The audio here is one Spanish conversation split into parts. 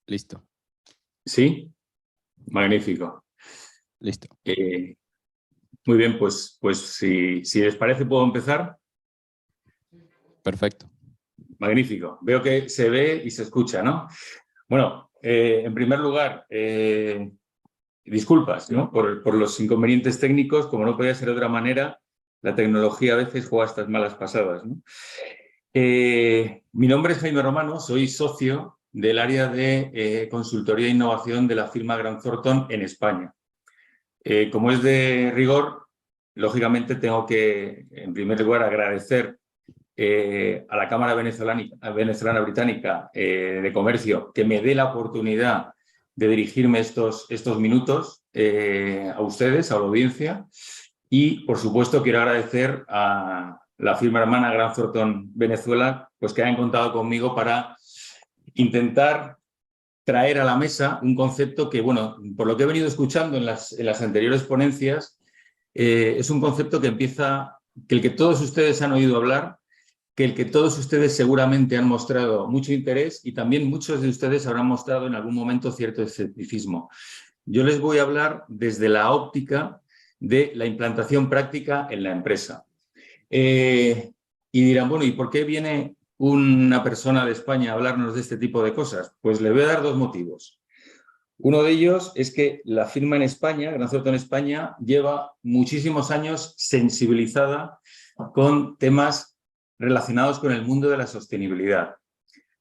Listo, ¿Sí? Magnífico. listo. Muy bien, pues si les parece puedo empezar. Perfecto. Magnífico. Veo que se ve y se escucha, ¿no? Bueno, en primer lugar, disculpas, ¿no? Por los inconvenientes técnicos, como no podía ser de otra manera, la tecnología a veces juega estas malas pasadas, ¿no? Mi nombre es Jaime Romano, soy socio del área de consultoría e innovación de la firma Grant Thornton en España. Como es de rigor, lógicamente tengo que, en primer lugar, agradecer a la Cámara Venezolana Británica de Comercio que me dé la oportunidad de dirigirme estos minutos a ustedes, a la audiencia. Y, por supuesto, quiero agradecer a la firma hermana Grant Thornton Venezuela, pues que hayan contado conmigo para intentar traer a la mesa un concepto que, bueno, por lo que he venido escuchando en las anteriores ponencias, es un concepto que el que todos ustedes han oído hablar, que el que todos ustedes seguramente han mostrado mucho interés y también muchos de ustedes habrán mostrado en algún momento cierto escepticismo. Yo les voy a hablar desde la óptica de la implantación práctica en la empresa. Y dirán, bueno, ¿y por qué viene una persona de España a hablarnos de este tipo de cosas? Pues le voy a dar dos motivos. Uno de ellos es que la firma en España, Grant Thornton España, lleva muchísimos años sensibilizada con temas relacionados con el mundo de la sostenibilidad.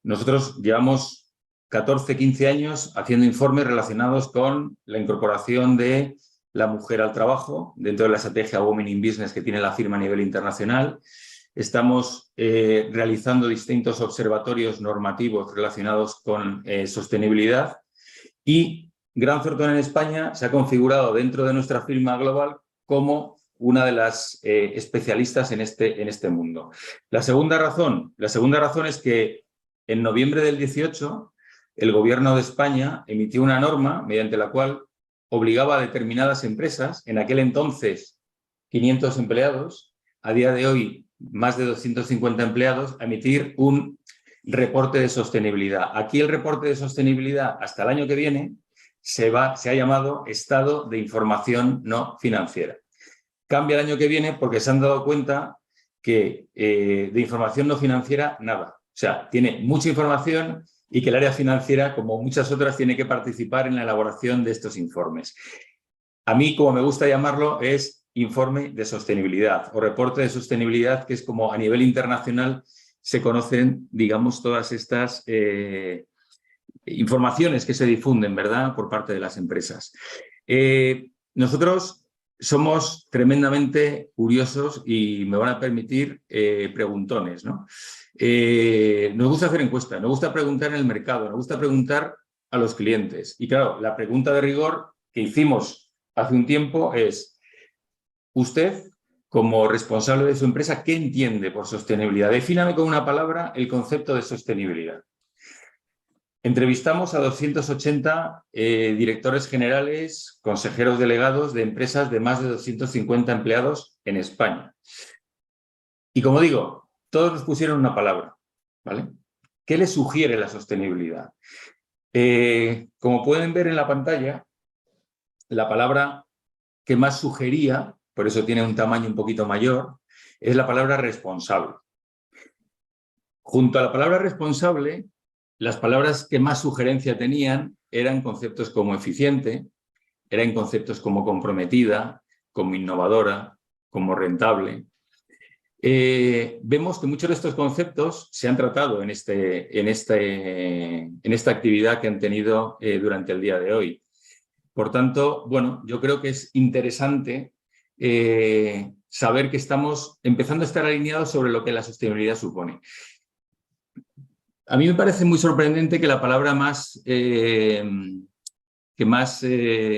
Nosotros llevamos 14, 15 años haciendo informes relacionados con la incorporación de la mujer al trabajo dentro de la estrategia Women in Business que tiene la firma a nivel internacional. Estamos realizando distintos observatorios normativos relacionados con sostenibilidad y Grant Thornton en España se ha configurado dentro de nuestra firma global como una de las especialistas en este mundo. La segunda razón es que en noviembre del 18 el Gobierno de España emitió una norma mediante la cual obligaba a determinadas empresas, en aquel entonces 500 empleados, a día de hoy más de 250 empleados, a emitir un reporte de sostenibilidad. Aquí el reporte de sostenibilidad hasta el año que viene se ha llamado Estado de Información No Financiera. Cambia el año que viene porque se han dado cuenta que de información no financiera, nada. O sea, tiene mucha información y que el área financiera, como muchas otras, tiene que participar en la elaboración de estos informes. A mí, como me gusta llamarlo, es informe de sostenibilidad o reporte de sostenibilidad, que es como a nivel internacional se conocen, digamos, todas estas informaciones que se difunden, ¿verdad?, por parte de las empresas. Nosotros somos tremendamente curiosos y me van a permitir preguntones, ¿no? Nos gusta hacer encuestas, nos gusta preguntar en el mercado, nos gusta preguntar a los clientes. Y claro, la pregunta de rigor que hicimos hace un tiempo es, usted, como responsable de su empresa, ¿qué entiende por sostenibilidad? Defíname con una palabra el concepto de sostenibilidad. Entrevistamos a 280 directores generales, consejeros delegados de empresas de más de 250 empleados en España. Y como digo, todos nos pusieron una palabra, ¿vale? ¿Qué les sugiere la sostenibilidad? Como pueden ver en la pantalla, la palabra que más sugería, por eso tiene un tamaño un poquito mayor, es la palabra responsable. Junto a la palabra responsable, las palabras que más sugerencia tenían eran conceptos como eficiente, eran conceptos como comprometida, como innovadora, como rentable. Vemos que muchos de estos conceptos se han tratado en esta actividad que han tenido durante el día de hoy. Por tanto, bueno, yo creo que es interesante saber que estamos empezando a estar alineados sobre lo que la sostenibilidad supone. A mí me parece muy sorprendente que la palabra que más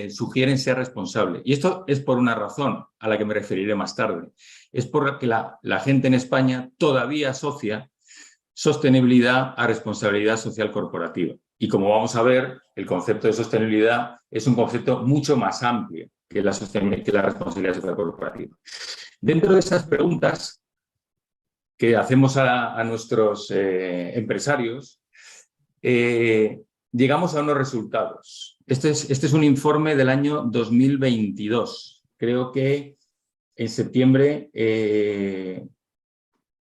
sugieren sea responsable. Y esto es por una razón a la que me referiré más tarde. Es porque la gente en España todavía asocia sostenibilidad a responsabilidad social corporativa. Y como vamos a ver, el concepto de sostenibilidad es un concepto mucho más amplio que la responsabilidad social corporativa. Dentro de esas preguntas que hacemos a nuestros empresarios, llegamos a unos resultados. Este es un informe del año 2022. Creo que en septiembre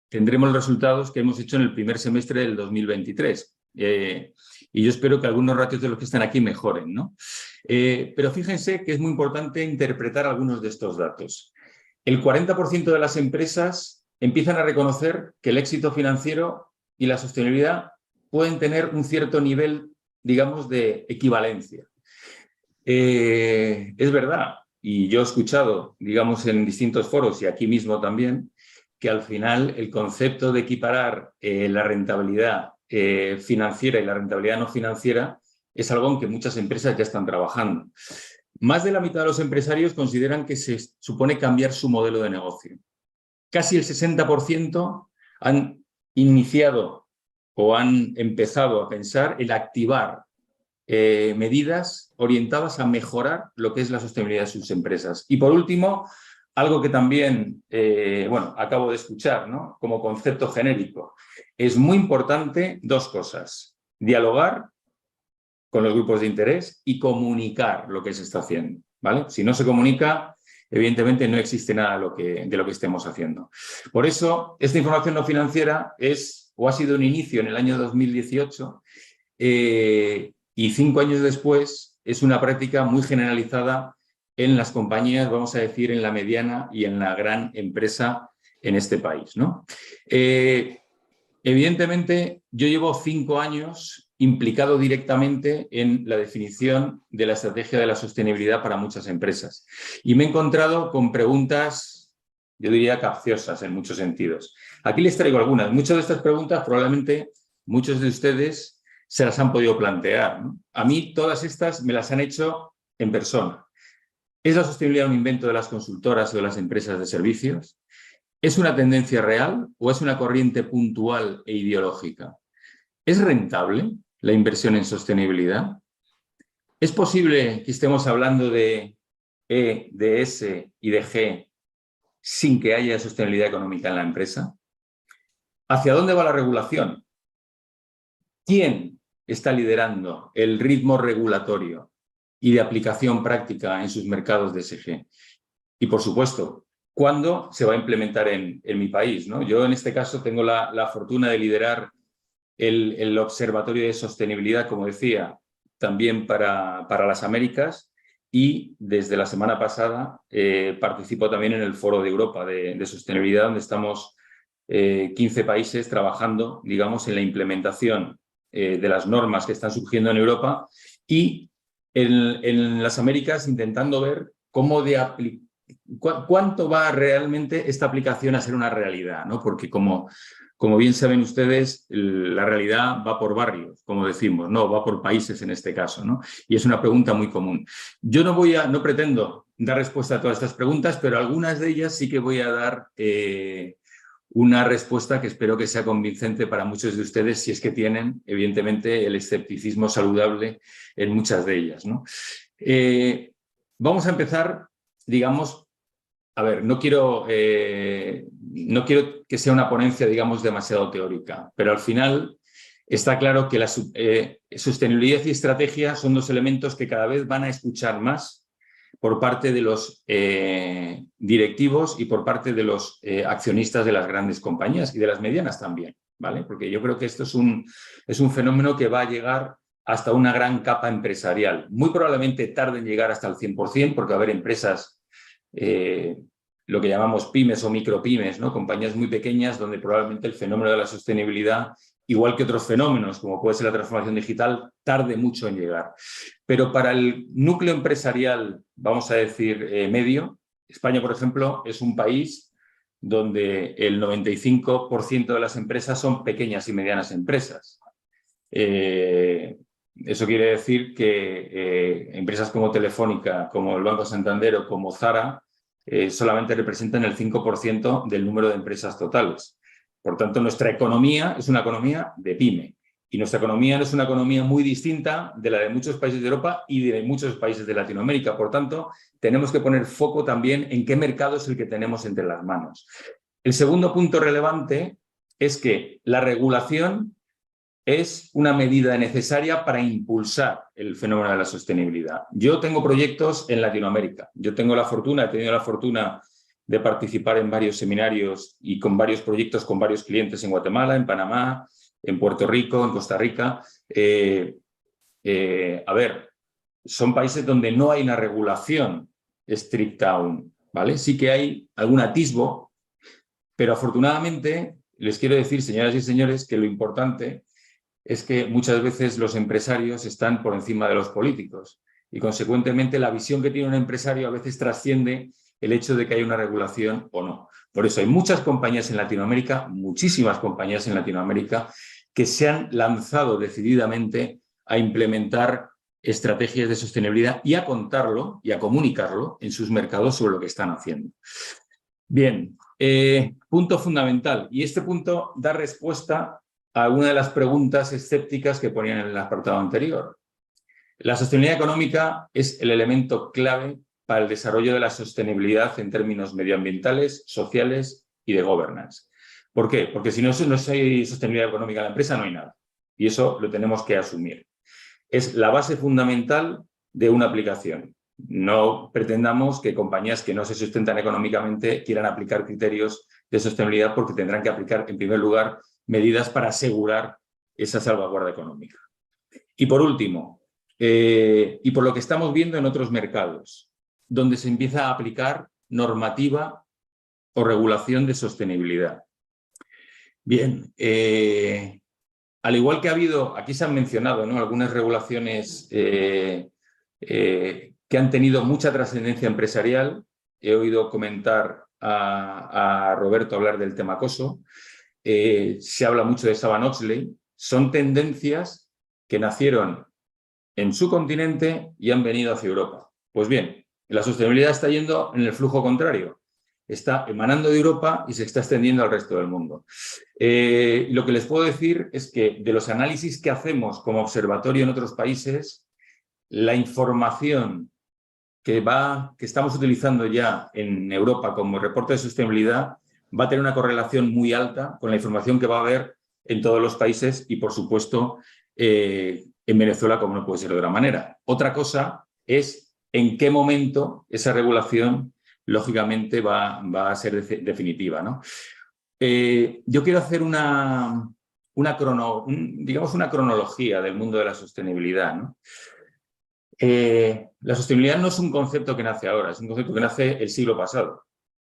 tendremos los resultados que hemos hecho en el primer semestre del 2023. Y yo espero que algunos ratios de los que están aquí mejoren, ¿no? Pero fíjense que es muy importante interpretar algunos de estos datos. El 40% de las empresas empiezan a reconocer que el éxito financiero y la sostenibilidad pueden tener un cierto nivel, digamos, de equivalencia. Es verdad, y yo he escuchado, digamos, en distintos foros y aquí mismo también, que al final el concepto de equiparar la rentabilidad financiera y la rentabilidad no financiera es algo en que muchas empresas ya están trabajando. Más de la mitad de los empresarios consideran que se supone cambiar su modelo de negocio. Casi el 60% han iniciado o han empezado a pensar en activar medidas orientadas a mejorar lo que es la sostenibilidad de sus empresas. Y por último, algo que también, acabo de escuchar, ¿no? Como concepto genérico. Es muy importante dos cosas: dialogar con los grupos de interés y comunicar lo que se está haciendo, ¿vale? Si no se comunica, evidentemente no existe nada de lo que estemos haciendo. Por eso, esta información no financiera ha sido un inicio en el año 2018 y 5 años después es una práctica muy generalizada en las compañías, vamos a decir, en la mediana y en la gran empresa en este país, ¿no? Evidentemente, yo llevo 5 años implicado directamente en la definición de la estrategia de la sostenibilidad para muchas empresas. Y me he encontrado con preguntas, yo diría, capciosas en muchos sentidos. Aquí les traigo algunas. Muchas de estas preguntas probablemente muchos de ustedes se las han podido plantear, ¿no? A mí todas estas me las han hecho en persona. ¿Es la sostenibilidad un invento de las consultoras o de las empresas de servicios? ¿Es una tendencia real o es una corriente puntual e ideológica? ¿Es rentable la inversión en sostenibilidad? ¿Es posible que estemos hablando de E, de S y de G sin que haya sostenibilidad económica en la empresa? ¿Hacia dónde va la regulación? ¿Quién está liderando el ritmo regulatorio y de aplicación práctica en sus mercados de ESG? Y, por supuesto, ¿cuándo se va a implementar en mi país, ¿no? Yo, en este caso, tengo la fortuna de liderar el Observatorio de Sostenibilidad, como decía, también para las Américas, y desde la semana pasada participo también en el Foro de Europa de Sostenibilidad, donde estamos 15 países trabajando, digamos, en la implementación de las normas que están surgiendo en Europa y en las Américas intentando ver cómo cuánto va realmente esta aplicación a ser una realidad, ¿no? Porque como bien saben ustedes, la realidad va por barrios, como decimos, no, va por países en este caso, ¿no? Y es una pregunta muy común. Yo no pretendo dar respuesta a todas estas preguntas, pero algunas de ellas sí que voy a dar una respuesta que espero que sea convincente para muchos de ustedes, si es que tienen, evidentemente, el escepticismo saludable en muchas de ellas, ¿no? Vamos a empezar, digamos, a ver, no quiero que sea una ponencia, digamos, demasiado teórica, pero al final está claro que la sostenibilidad y estrategia son dos elementos que cada vez van a escuchar más por parte de los directivos y por parte de los accionistas de las grandes compañías y de las medianas también, ¿vale? Porque yo creo que esto es un fenómeno que va a llegar hasta una gran capa empresarial. Muy probablemente tarde en llegar hasta el 100%, porque va a haber empresas, lo que llamamos pymes o micropymes, ¿no? Compañías muy pequeñas donde probablemente el fenómeno de la sostenibilidad, igual que otros fenómenos, como puede ser la transformación digital, tarde mucho en llegar. Pero para el núcleo empresarial, vamos a decir, medio, España, por ejemplo, es un país donde el 95% de las empresas son pequeñas y medianas empresas. Eso quiere decir que empresas como Telefónica, como el Banco Santander o como Zara solamente representan el 5% del número de empresas totales. Por tanto, nuestra economía es una economía de pyme. Y nuestra economía no es una economía muy distinta de la de muchos países de Europa y de muchos países de Latinoamérica. Por tanto, tenemos que poner foco también en qué mercado es el que tenemos entre las manos. El segundo punto relevante es que la regulación es una medida necesaria para impulsar el fenómeno de la sostenibilidad. Yo tengo proyectos en Latinoamérica. Yo he tenido la fortuna de participar en varios seminarios y con varios proyectos con varios clientes en Guatemala, en Panamá, en Puerto Rico, en Costa Rica. A ver, son países donde no hay una regulación estricta aún, ¿vale? Sí que hay algún atisbo, pero afortunadamente les quiero decir, señoras y señores, que lo importante es que muchas veces los empresarios están por encima de los políticos y, consecuentemente, la visión que tiene un empresario a veces trasciende el hecho de que haya una regulación o no. Por eso hay muchas compañías en Latinoamérica, muchísimas compañías en Latinoamérica, que se han lanzado decididamente a implementar estrategias de sostenibilidad y a contarlo y a comunicarlo en sus mercados sobre lo que están haciendo. Bien, punto fundamental. Y este punto da respuesta a una de las preguntas escépticas que ponían en el apartado anterior. La sostenibilidad económica es el elemento clave para el desarrollo de la sostenibilidad en términos medioambientales, sociales y de governance. ¿Por qué? Porque si no hay sostenibilidad económica en la empresa, no hay nada. Y eso lo tenemos que asumir. Es la base fundamental de una aplicación. No pretendamos que compañías que no se sustentan económicamente quieran aplicar criterios de sostenibilidad, porque tendrán que aplicar, en primer lugar, medidas para asegurar esa salvaguarda económica. Y por último, y por lo que estamos viendo en otros mercados, donde se empieza a aplicar normativa o regulación de sostenibilidad. Bien, al igual que ha habido, aquí se han mencionado, ¿no?, algunas regulaciones que han tenido mucha trascendencia empresarial. He oído comentar a Roberto hablar del tema acoso. Se habla mucho de Sarbanes-Oxley. Son tendencias que nacieron en su continente y han venido hacia Europa. Pues bien, la sostenibilidad está yendo en el flujo contrario. Está emanando de Europa y se está extendiendo al resto del mundo. Lo que les puedo decir es que de los análisis que hacemos como observatorio en otros países, la información que estamos utilizando ya en Europa como reporte de sostenibilidad va a tener una correlación muy alta con la información que va a haber en todos los países y, por supuesto, en Venezuela, como no puede ser de otra manera. Otra cosa es en qué momento esa regulación, lógicamente, va a ser definitiva, ¿no? Yo quiero hacer una cronología del mundo de la sostenibilidad, ¿no? La sostenibilidad no es un concepto que nace ahora, es un concepto que nace el siglo pasado.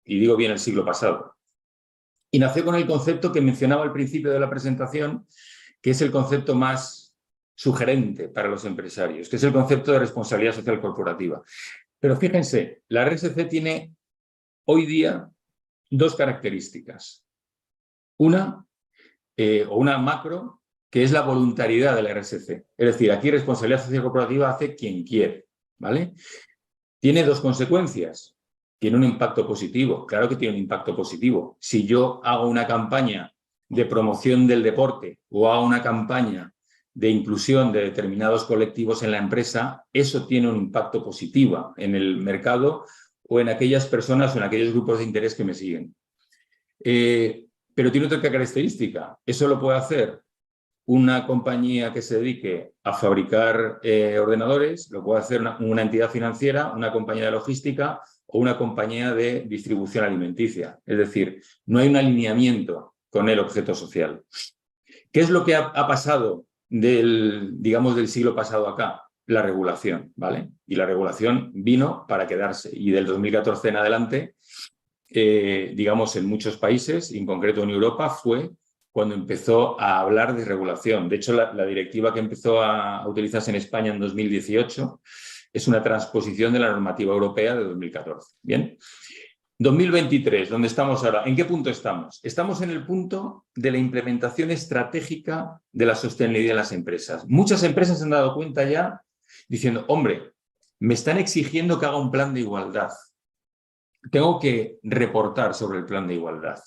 Y digo bien el siglo pasado. Y nació con el concepto que mencionaba al principio de la presentación, que es el concepto más sugerente para los empresarios, que es el concepto de responsabilidad social corporativa. Pero fíjense, la RSC tiene hoy día dos características. Una macro, que es la voluntariedad de la RSC. Es decir, aquí responsabilidad social corporativa hace quien quiere, ¿vale? Tiene dos consecuencias. Tiene un impacto positivo. Claro que tiene un impacto positivo. Si yo hago una campaña de promoción del deporte o hago una campaña de inclusión de determinados colectivos en la empresa, eso tiene un impacto positivo en el mercado o en aquellas personas o en aquellos grupos de interés que me siguen. Pero tiene otra característica. Eso lo puede hacer una compañía que se dedique a fabricar ordenadores, lo puede hacer una entidad financiera, una compañía de logística o una compañía de distribución alimenticia. Es decir, no hay un alineamiento con el objeto social. ¿Qué es lo que ha pasado del siglo pasado acá? La regulación, ¿vale? Y la regulación vino para quedarse. Y del 2014 en adelante, en muchos países, en concreto en Europa, fue cuando empezó a hablar de regulación. De hecho, la directiva que empezó a utilizarse en España en 2018 es una transposición de la normativa europea de 2014. Bien. 2023, ¿dónde estamos ahora? ¿En qué punto estamos? Estamos en el punto de la implementación estratégica de la sostenibilidad en las empresas. Muchas empresas se han dado cuenta ya diciendo, hombre, me están exigiendo que haga un plan de igualdad. Tengo que reportar sobre el plan de igualdad.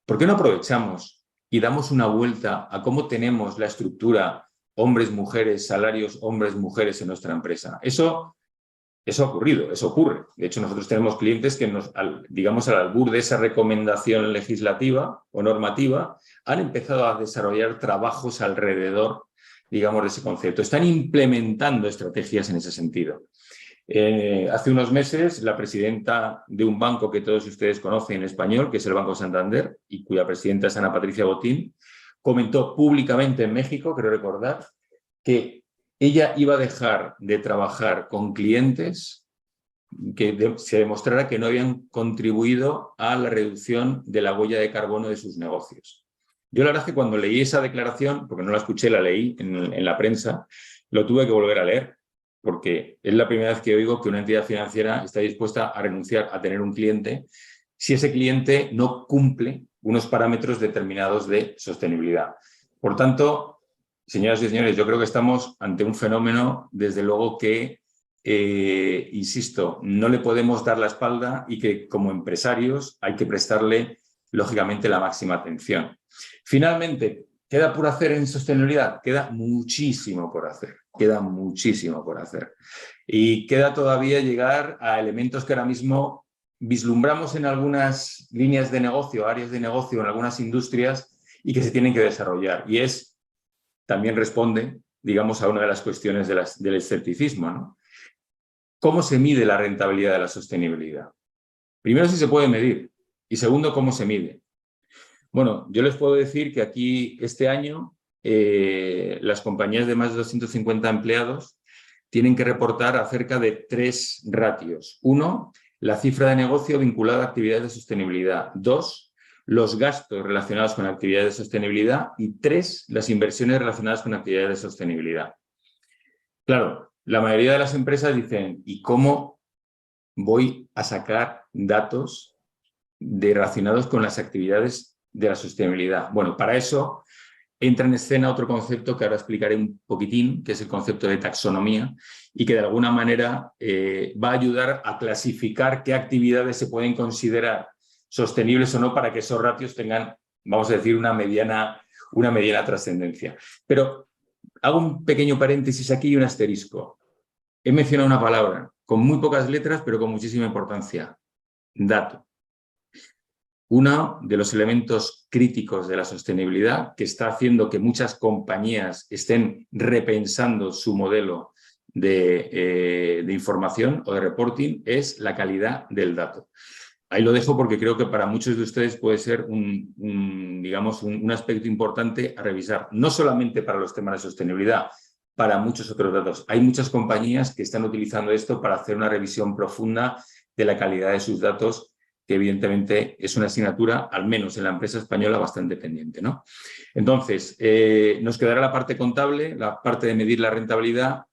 ¿Por qué no aprovechamos y damos una vuelta a cómo tenemos la estructura hombres-mujeres, salarios hombres-mujeres en nuestra empresa? Eso Eso ha ocurrido, eso ocurre. De hecho, nosotros tenemos clientes que, digamos, al albur de esa recomendación legislativa o normativa, han empezado a desarrollar trabajos alrededor, digamos, de ese concepto. Están implementando estrategias en ese sentido. Hace unos meses, la presidenta de un banco que todos ustedes conocen en español, que es el Banco Santander, y cuya presidenta es Ana Patricia Botín, comentó públicamente en México, creo recordar, que ella iba a dejar de trabajar con clientes que se demostrara que no habían contribuido a la reducción de la huella de carbono de sus negocios. Yo la verdad es que cuando leí esa declaración, porque no la escuché, la leí en la prensa, lo tuve que volver a leer, porque es la primera vez que oigo que una entidad financiera está dispuesta a renunciar a tener un cliente si ese cliente no cumple unos parámetros determinados de sostenibilidad. Por tanto, señoras y señores, yo creo que estamos ante un fenómeno, desde luego, que, insisto, no le podemos dar la espalda y que como empresarios hay que prestarle, lógicamente, la máxima atención. Finalmente, ¿queda por hacer en sostenibilidad? Queda muchísimo por hacer. Queda muchísimo por hacer. Y queda todavía llegar a elementos que ahora mismo vislumbramos en algunas líneas de negocio, áreas de negocio, en algunas industrias y que se tienen que desarrollar. Y también responde, digamos, a una de las cuestiones del escepticismo, ¿no? ¿Cómo se mide la rentabilidad de la sostenibilidad? Primero, si se puede medir. Y segundo, ¿cómo se mide? Bueno, yo les puedo decir que aquí este año las compañías de más de 250 empleados tienen que reportar acerca de 3 ratios. 1, la cifra de negocio vinculada a actividades de sostenibilidad. 2, los gastos relacionados con actividades de sostenibilidad. Y 3, las inversiones relacionadas con actividades de sostenibilidad. Claro, la mayoría de las empresas dicen, ¿y cómo voy a sacar datos relacionados con las actividades de la sostenibilidad? Bueno, para eso entra en escena otro concepto que ahora explicaré un poquitín, que es el concepto de taxonomía, y que de alguna manera va a ayudar a clasificar qué actividades se pueden considerar sostenibles o no para que esos ratios tengan, vamos a decir, una mediana trascendencia. Pero hago un pequeño paréntesis aquí y un asterisco. He mencionado una palabra con muy pocas letras, pero con muchísima importancia. Dato. Uno de los elementos críticos de la sostenibilidad que está haciendo que muchas compañías estén repensando su modelo de información o de reporting es la calidad del dato. Ahí lo dejo porque creo que para muchos de ustedes puede ser un aspecto importante a revisar, no solamente para los temas de sostenibilidad, para muchos otros datos. Hay muchas compañías que están utilizando esto para hacer una revisión profunda de la calidad de sus datos, que evidentemente es una asignatura, al menos en la empresa española, bastante pendiente, ¿no? Entonces, nos quedará la parte contable, la parte de medir la rentabilidad.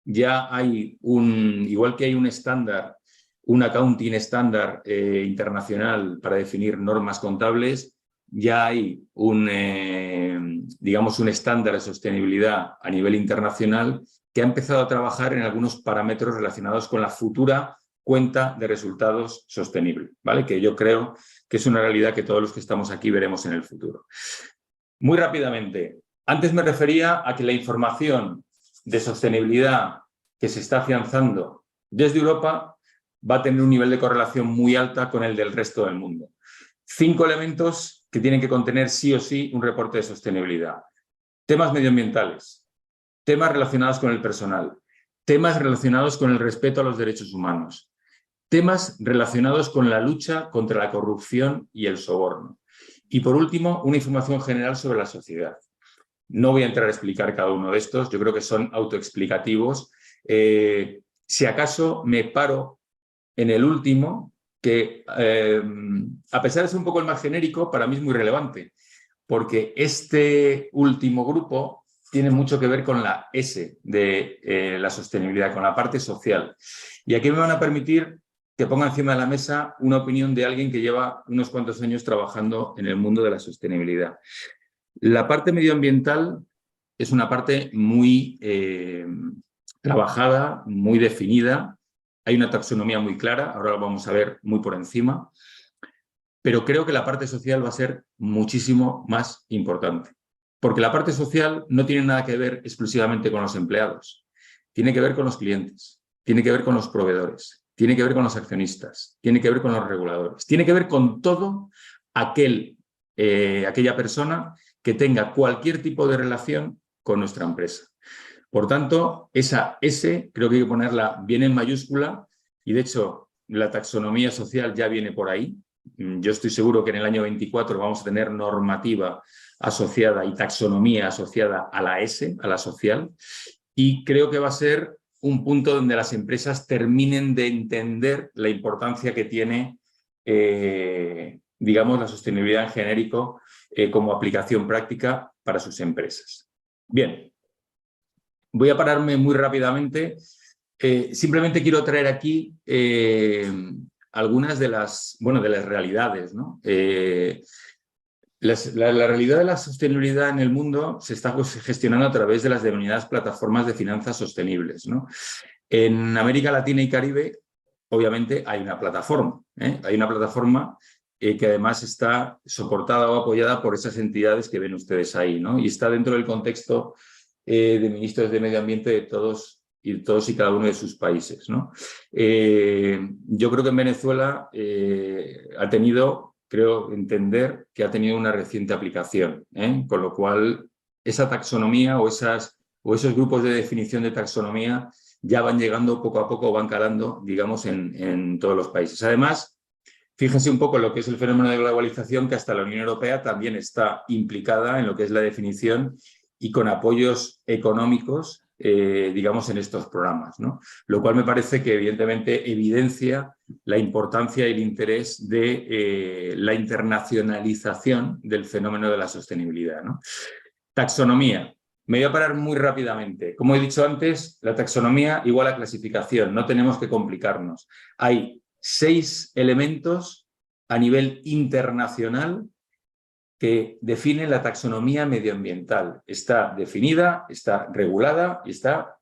Ya hay igual que hay un estándar, un accounting estándar internacional para definir normas contables, ya hay digamos, un estándar de sostenibilidad a nivel internacional que ha empezado a trabajar en algunos parámetros relacionados con la futura cuenta de resultados sostenible, ¿vale? Que yo creo que es una realidad que todos los que estamos aquí veremos en el futuro. Muy rápidamente, antes me refería a que la información de sostenibilidad que se está afianzando desde Europa va a tener un nivel de correlación muy alta con el del resto del mundo. 5 elementos que tienen que contener sí o sí un reporte de sostenibilidad. Temas medioambientales, temas relacionados con el personal, temas relacionados con el respeto a los derechos humanos, temas relacionados con la lucha contra la corrupción y el soborno. Y por último, una información general sobre la sociedad. No voy a entrar a explicar cada uno de estos, yo creo que son autoexplicativos. Si acaso me paro en el último, que a pesar de ser un poco el más genérico, para mí es muy relevante, porque este último grupo tiene mucho que ver con la S de la sostenibilidad, con la parte social. Y aquí me van a permitir que ponga encima de la mesa una opinión de alguien que lleva unos cuantos años trabajando en el mundo de la sostenibilidad. La parte medioambiental es una parte muy trabajada, muy definida. Hay una taxonomía muy clara, ahora lo vamos a ver muy por encima. Pero creo que la parte social va a ser muchísimo más importante. Porque la parte social no tiene nada que ver exclusivamente con los empleados. Tiene que ver con los clientes. tiene que ver con los proveedores, tiene que ver con los accionistas, tiene que ver con los reguladores, tiene que ver con todo aquella persona que tenga cualquier tipo de relación con nuestra empresa. Por tanto, esa S creo que hay que ponerla bien en mayúscula y, de hecho, la taxonomía social ya viene por ahí. Yo estoy seguro que en el año 24 vamos a tener normativa asociada y taxonomía asociada a la S, a la social, y creo que va a ser un punto donde las empresas terminen de entender la importancia que tiene, digamos, la sostenibilidad en genérico como aplicación práctica para sus empresas. Bien, voy a pararme muy rápidamente. Simplemente quiero traer aquí algunas de las realidades, ¿no? La realidad de la sostenibilidad en el mundo se está gestionando a través de las denominadas plataformas de finanzas sostenibles, ¿no? En América Latina y Caribe, obviamente, hay una plataforma. Hay una plataforma que además está soportada o apoyada por esas entidades que ven ustedes ahí, ¿no? Y está dentro del contexto de ministros de medio ambiente de todos y cada uno de sus países, ¿no? Yo creo que en Venezuela ha tenido, creo entender, que ha tenido una reciente aplicación, con lo cual esa taxonomía o esos grupos de definición de taxonomía ya van llegando poco a poco, van calando, digamos, en todos los países. Además, fíjense un poco en lo que es el fenómeno de globalización, que hasta la Unión Europea también está implicada en lo que es la definición y con apoyos económicos, digamos, en estos programas, ¿no? Lo cual me parece que, evidentemente, evidencia la importancia y el interés de la internacionalización del fenómeno de la sostenibilidad, ¿no? Taxonomía. Me voy a parar muy rápidamente. Como he dicho antes, la taxonomía igual a clasificación. No tenemos que complicarnos. Hay 6 elementos a nivel internacional que definen la taxonomía medioambiental. Está definida, está regulada y está,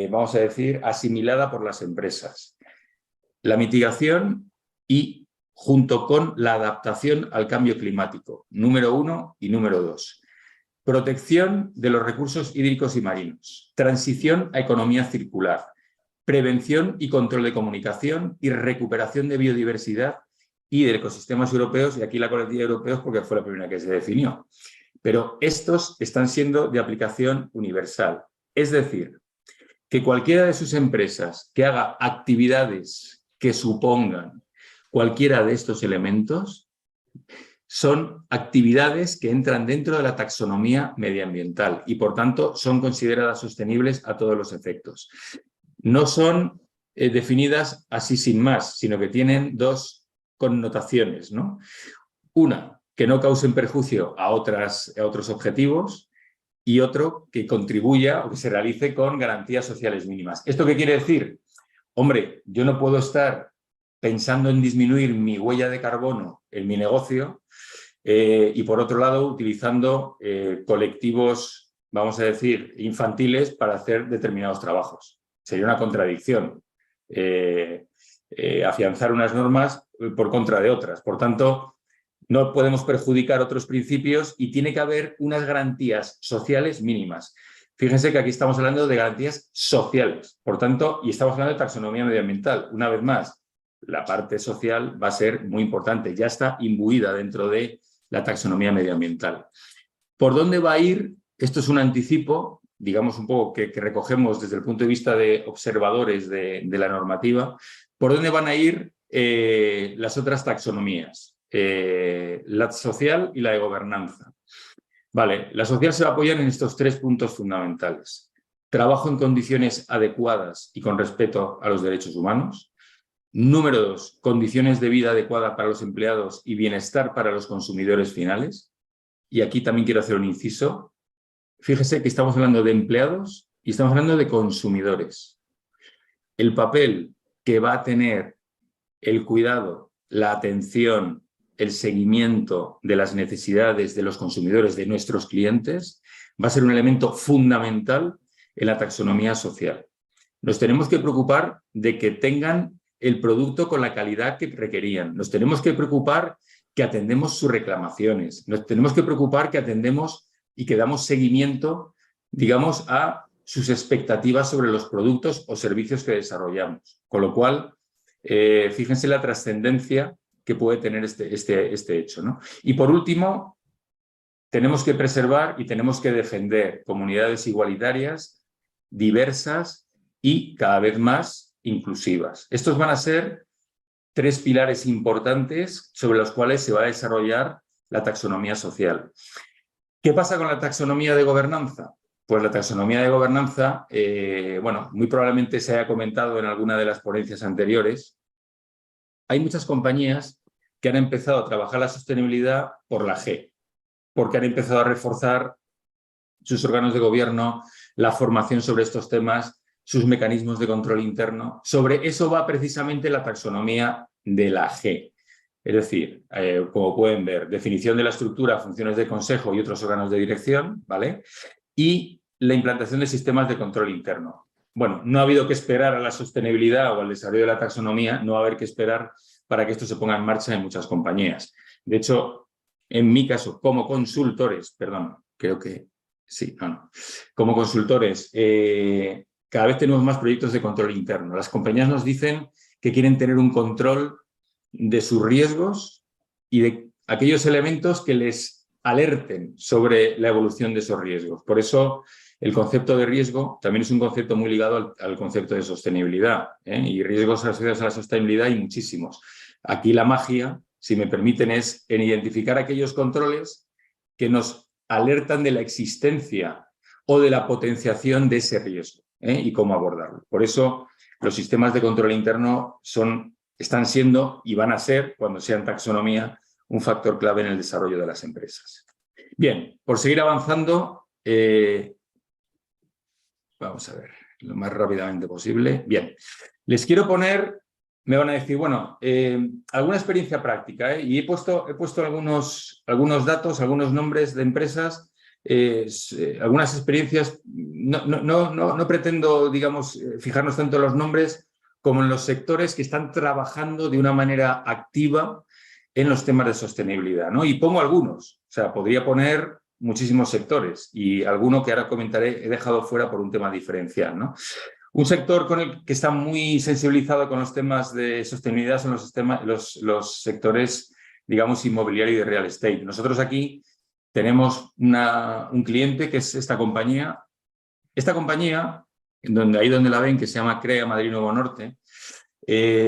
vamos a decir, asimilada por las empresas. La mitigación y junto con la adaptación al cambio climático, número 1 y número 2. Protección de los recursos hídricos y marinos. Transición a economía circular. Prevención y control de comunicación y recuperación de biodiversidad y de ecosistemas europeos, y aquí la coletilla de europeos porque fue la primera que se definió. Pero estos están siendo de aplicación universal. Es decir, que cualquiera de sus empresas que haga actividades que supongan cualquiera de estos elementos son actividades que entran dentro de la taxonomía medioambiental y, por tanto, son consideradas sostenibles a todos los efectos. No son definidas así sin más, sino que tienen 2 connotaciones, ¿no? Una, que no causen perjuicio a otros objetivos, y otro, que contribuya o que se realice con garantías sociales mínimas. ¿Esto qué quiere decir? Hombre, yo no puedo estar pensando en disminuir mi huella de carbono en mi negocio y, por otro lado, utilizando colectivos, vamos a decir, infantiles para hacer determinados trabajos. Sería una contradicción afianzar unas normas por contra de otras. Por tanto, no podemos perjudicar otros principios y tiene que haber unas garantías sociales mínimas. Fíjense que aquí estamos hablando de garantías sociales, por tanto, y estamos hablando de taxonomía medioambiental. Una vez más, la parte social va a ser muy importante, ya está imbuida dentro de la taxonomía medioambiental. ¿Por dónde va a ir? Esto es un anticipo, digamos un poco que recogemos desde el punto de vista de observadores de la normativa. ¿Por dónde van a ir las otras taxonomías? La social y la de gobernanza. Vale, la social se va a apoyar en estos 3 puntos fundamentales. Trabajo en condiciones adecuadas y con respeto a los derechos humanos. Número 2, condiciones de vida adecuada para los empleados y bienestar para los consumidores finales. Y aquí también quiero hacer un inciso. Fíjese que estamos hablando de empleados y estamos hablando de consumidores. El papel que va a tener el cuidado, la atención, el seguimiento de las necesidades de los consumidores, de nuestros clientes, va a ser un elemento fundamental en la taxonomía social. Nos tenemos que preocupar de que tengan el producto con la calidad que requerían. Nos tenemos que preocupar que atendemos sus reclamaciones. Nos tenemos que preocupar que atendemos y que damos seguimiento, digamos, a sus expectativas sobre los productos o servicios que desarrollamos. Con lo cual, fíjense la trascendencia que puede tener este hecho, ¿no? Y por último, tenemos que preservar y tenemos que defender comunidades igualitarias, diversas y cada vez más inclusivas. Estos van a ser 3 pilares importantes sobre los cuales se va a desarrollar la taxonomía social. ¿Qué pasa con la taxonomía de gobernanza? Pues la taxonomía de gobernanza, bueno, muy probablemente se haya comentado en alguna de las ponencias anteriores. Hay muchas compañías que han empezado a trabajar la sostenibilidad por la G, porque han empezado a reforzar sus órganos de gobierno, la formación sobre estos temas, sus mecanismos de control interno. Sobre eso va precisamente la taxonomía de la G. Es decir, como pueden ver, definición de la estructura, funciones de consejo y otros órganos de dirección, ¿vale? Y la implantación de sistemas de control interno. Bueno, no ha habido que esperar a la sostenibilidad o al desarrollo de la taxonomía, no va a haber que esperar para que esto se ponga en marcha en muchas compañías. De hecho, en mi caso, como consultores, perdón, creo que sí, no. Como consultores, cada vez tenemos más proyectos de control interno. Las compañías nos dicen que quieren tener un control de sus riesgos y de aquellos elementos que les alerten sobre la evolución de esos riesgos. Por eso el concepto de riesgo también es un concepto muy ligado al concepto de sostenibilidad, ¿eh? Y riesgos asociados a la sostenibilidad hay muchísimos. Aquí la magia, si me permiten, es en identificar aquellos controles que nos alertan de la existencia o de la potenciación de ese riesgo, ¿eh? Y cómo abordarlo. Por eso los sistemas de control interno están siendo y van a ser, cuando sean taxonomía, un factor clave en el desarrollo de las empresas. Bien, por seguir avanzando, vamos a ver, lo más rápidamente posible. Bien, les quiero poner, me van a decir, bueno, alguna experiencia práctica, ¿eh? Y he puesto algunos datos, algunos nombres de empresas, algunas experiencias. No pretendo, digamos, fijarnos tanto en los nombres como en los sectores que están trabajando de una manera activa en los temas de sostenibilidad, ¿no? Y pongo algunos, o sea, podría poner muchísimos sectores y alguno que ahora comentaré he dejado fuera por un tema diferencial, ¿no? Un sector con el que está muy sensibilizado con los temas de sostenibilidad son los sectores, digamos, inmobiliario y de real estate. Nosotros aquí tenemos un cliente que es esta compañía. Esta compañía, ahí donde la ven, que se llama CREA Madrid Nuevo Norte,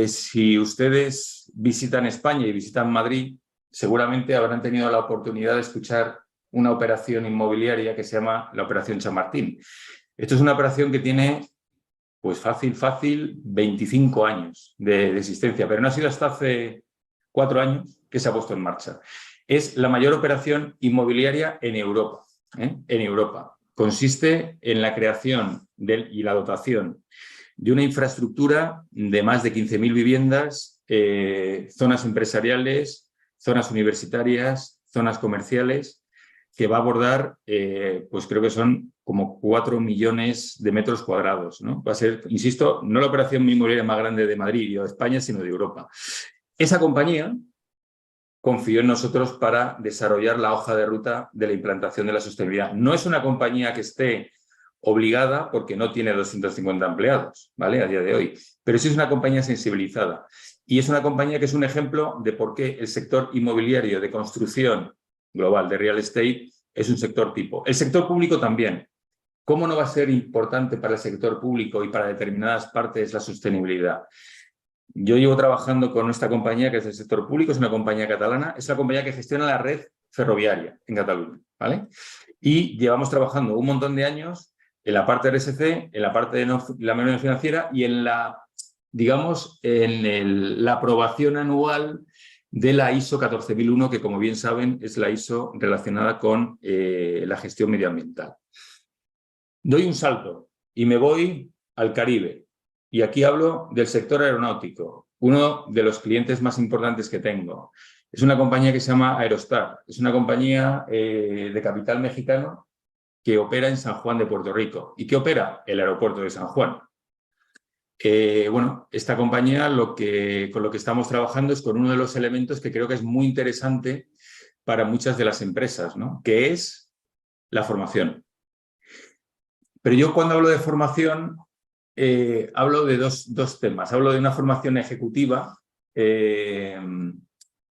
si ustedes visitan España y visitan Madrid, seguramente habrán tenido la oportunidad de escuchar una operación inmobiliaria que se llama la Operación Chamartín. Esto es una operación que tiene, pues fácil, 25 años de existencia, pero no ha sido hasta hace 4 años que se ha puesto en marcha. Es la mayor operación inmobiliaria en Europa, ¿eh? En Europa. Consiste en la creación y la dotación de una infraestructura de más de 15.000 viviendas, zonas empresariales, zonas universitarias, zonas comerciales, que va a abordar, pues creo que son como 4 millones de metros cuadrados, ¿no? Va a ser, insisto, no la operación inmobiliaria más grande de Madrid o de España, sino de Europa. Esa compañía confió en nosotros para desarrollar la hoja de ruta de la implantación de la sostenibilidad. No es una compañía que esté obligada porque no tiene 250 empleados, ¿vale? A día de hoy, pero sí es una compañía sensibilizada y es una compañía que es un ejemplo de por qué el sector inmobiliario de construcción global de real estate es un sector tipo. El sector público también. ¿Cómo no va a ser importante para el sector público y para determinadas partes la sostenibilidad? Yo llevo trabajando con esta compañía que es del sector público, es una compañía catalana, es la compañía que gestiona la red ferroviaria en Cataluña, ¿vale? Y llevamos trabajando un montón de años en la parte de RSC, en la parte de la memoria financiera y en la, digamos, la aprobación anual de la ISO 14001, que como bien saben es la ISO relacionada con la gestión medioambiental. Doy un salto y me voy al Caribe. Y aquí hablo del sector aeronáutico, uno de los clientes más importantes que tengo. Es una compañía que se llama Aerostar, es una compañía de capital mexicano que opera en San Juan de Puerto Rico. ¿Y qué opera? El aeropuerto de San Juan. Bueno, esta compañía con lo que estamos trabajando es con uno de los elementos que creo que es muy interesante para muchas de las empresas, ¿no? Que es la formación. Pero yo cuando hablo de formación, hablo de dos temas. Hablo de una formación ejecutiva, es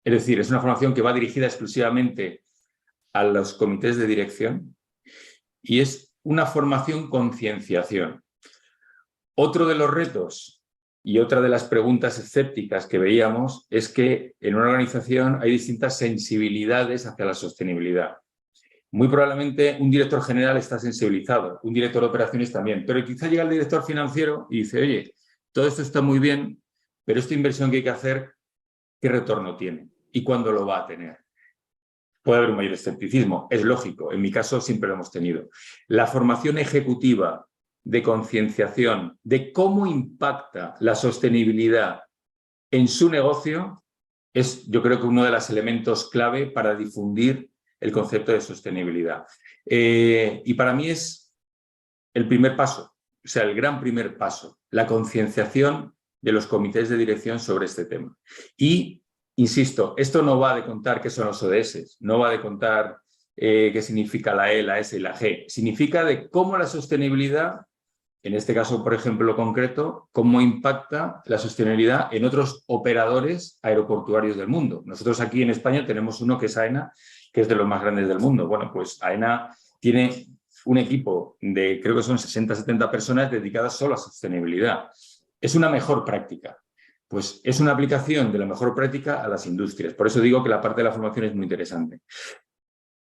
decir, es una formación que va dirigida exclusivamente a los comités de dirección y es una formación concienciación. Otro de los retos y otra de las preguntas escépticas que veíamos es que en una organización hay distintas sensibilidades hacia la sostenibilidad. Muy probablemente un director general está sensibilizado, un director de operaciones también, pero quizá llega el director financiero y dice, oye, todo esto está muy bien, pero esta inversión que hay que hacer, ¿qué retorno tiene? ¿Y cuándo lo va a tener? Puede haber un mayor escepticismo, es lógico, en mi caso siempre lo hemos tenido. La formación ejecutiva de concienciación de cómo impacta la sostenibilidad en su negocio es, yo creo que uno de los elementos clave para difundir el concepto de sostenibilidad. Y para mí es el primer paso, o sea, el gran primer paso, la concienciación de los comités de dirección sobre este tema. Y, insisto, esto no va de contar qué son los ODS, no va de contar qué significa la E, la S y la G, significa de cómo la sostenibilidad, en este caso, por ejemplo, concreto, cómo impacta la sostenibilidad en otros operadores aeroportuarios del mundo. Nosotros aquí en España tenemos uno que es AENA, que es de los más grandes del mundo. Bueno, pues AENA tiene un equipo de, creo que son 60-70 personas dedicadas solo a sostenibilidad. Es una mejor práctica. Pues es una aplicación de la mejor práctica a las industrias. Por eso digo que la parte de la formación es muy interesante.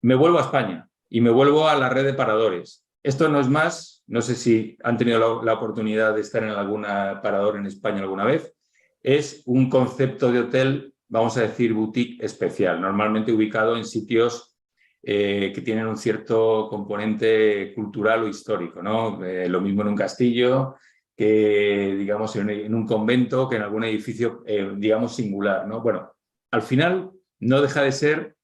Me vuelvo a España y me vuelvo a la red de paradores. Esto no es más, no sé si han tenido la oportunidad de estar en alguna parador en España alguna vez, es un concepto de hotel, vamos a decir, boutique especial, normalmente ubicado en sitios que tienen un cierto componente cultural o histórico, ¿no? Lo mismo en un castillo que, digamos, en un convento, que en algún edificio, digamos, singular, ¿no? Bueno, al final no deja de ser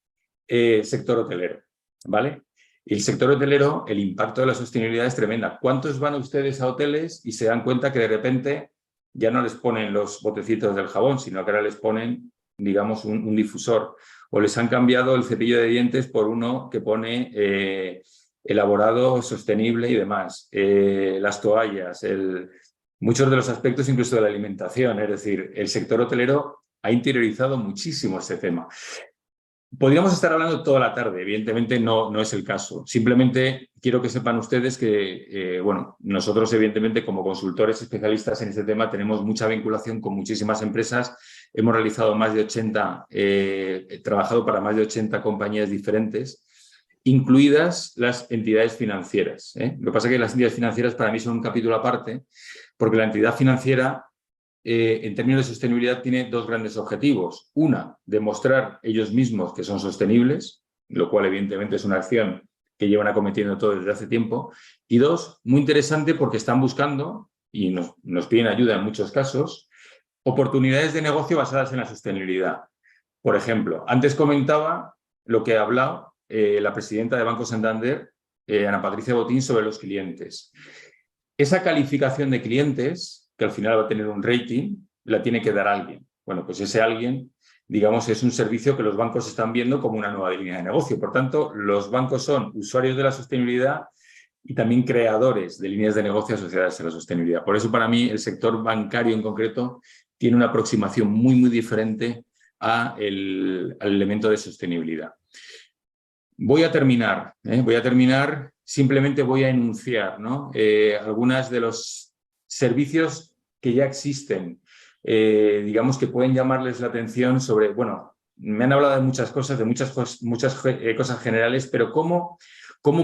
sector hotelero, ¿vale? Y el sector hotelero, el impacto de la sostenibilidad es tremenda. ¿Cuántos van ustedes a hoteles y se dan cuenta que de repente ya no les ponen los botecitos del jabón, sino que ahora les ponen, digamos, un difusor? O les han cambiado el cepillo de dientes por uno que pone elaborado, sostenible y demás. Las toallas, muchos de los aspectos incluso de la alimentación. Es decir, el sector hotelero ha interiorizado muchísimo este tema. Podríamos estar hablando toda la tarde, evidentemente no es el caso. Simplemente quiero que sepan ustedes que, bueno, nosotros evidentemente como consultores especialistas en este tema tenemos mucha vinculación con muchísimas empresas. Hemos realizado más de 80, trabajado para más de 80 compañías diferentes, incluidas las entidades financieras. Lo que pasa es que las entidades financieras para mí son un capítulo aparte, porque la entidad financiera en términos de sostenibilidad tiene dos grandes objetivos. Una, demostrar ellos mismos que son sostenibles, lo cual evidentemente es una acción que llevan acometiendo todo desde hace tiempo. Y dos, muy interesante porque están buscando, y nos piden ayuda en muchos casos, oportunidades de negocio basadas en la sostenibilidad. Por ejemplo, antes comentaba lo que ha hablado la presidenta de Banco Santander, Ana Patricia Botín, sobre los clientes. Esa calificación de clientes, que al final va a tener un rating, la tiene que dar alguien. Bueno, pues ese alguien, digamos, es un servicio que los bancos están viendo como una nueva línea de negocio. Por tanto, los bancos son usuarios de la sostenibilidad y también creadores de líneas de negocio asociadas a la sostenibilidad. Por eso, para mí, el sector bancario en concreto tiene una aproximación muy, muy diferente al elemento de sostenibilidad. Voy a terminar, simplemente voy a enunciar, ¿no? Algunos de los servicios que ya existen, digamos que pueden llamarles la atención sobre, bueno, me han hablado de muchas cosas, de muchas cosas generales, pero ¿cómo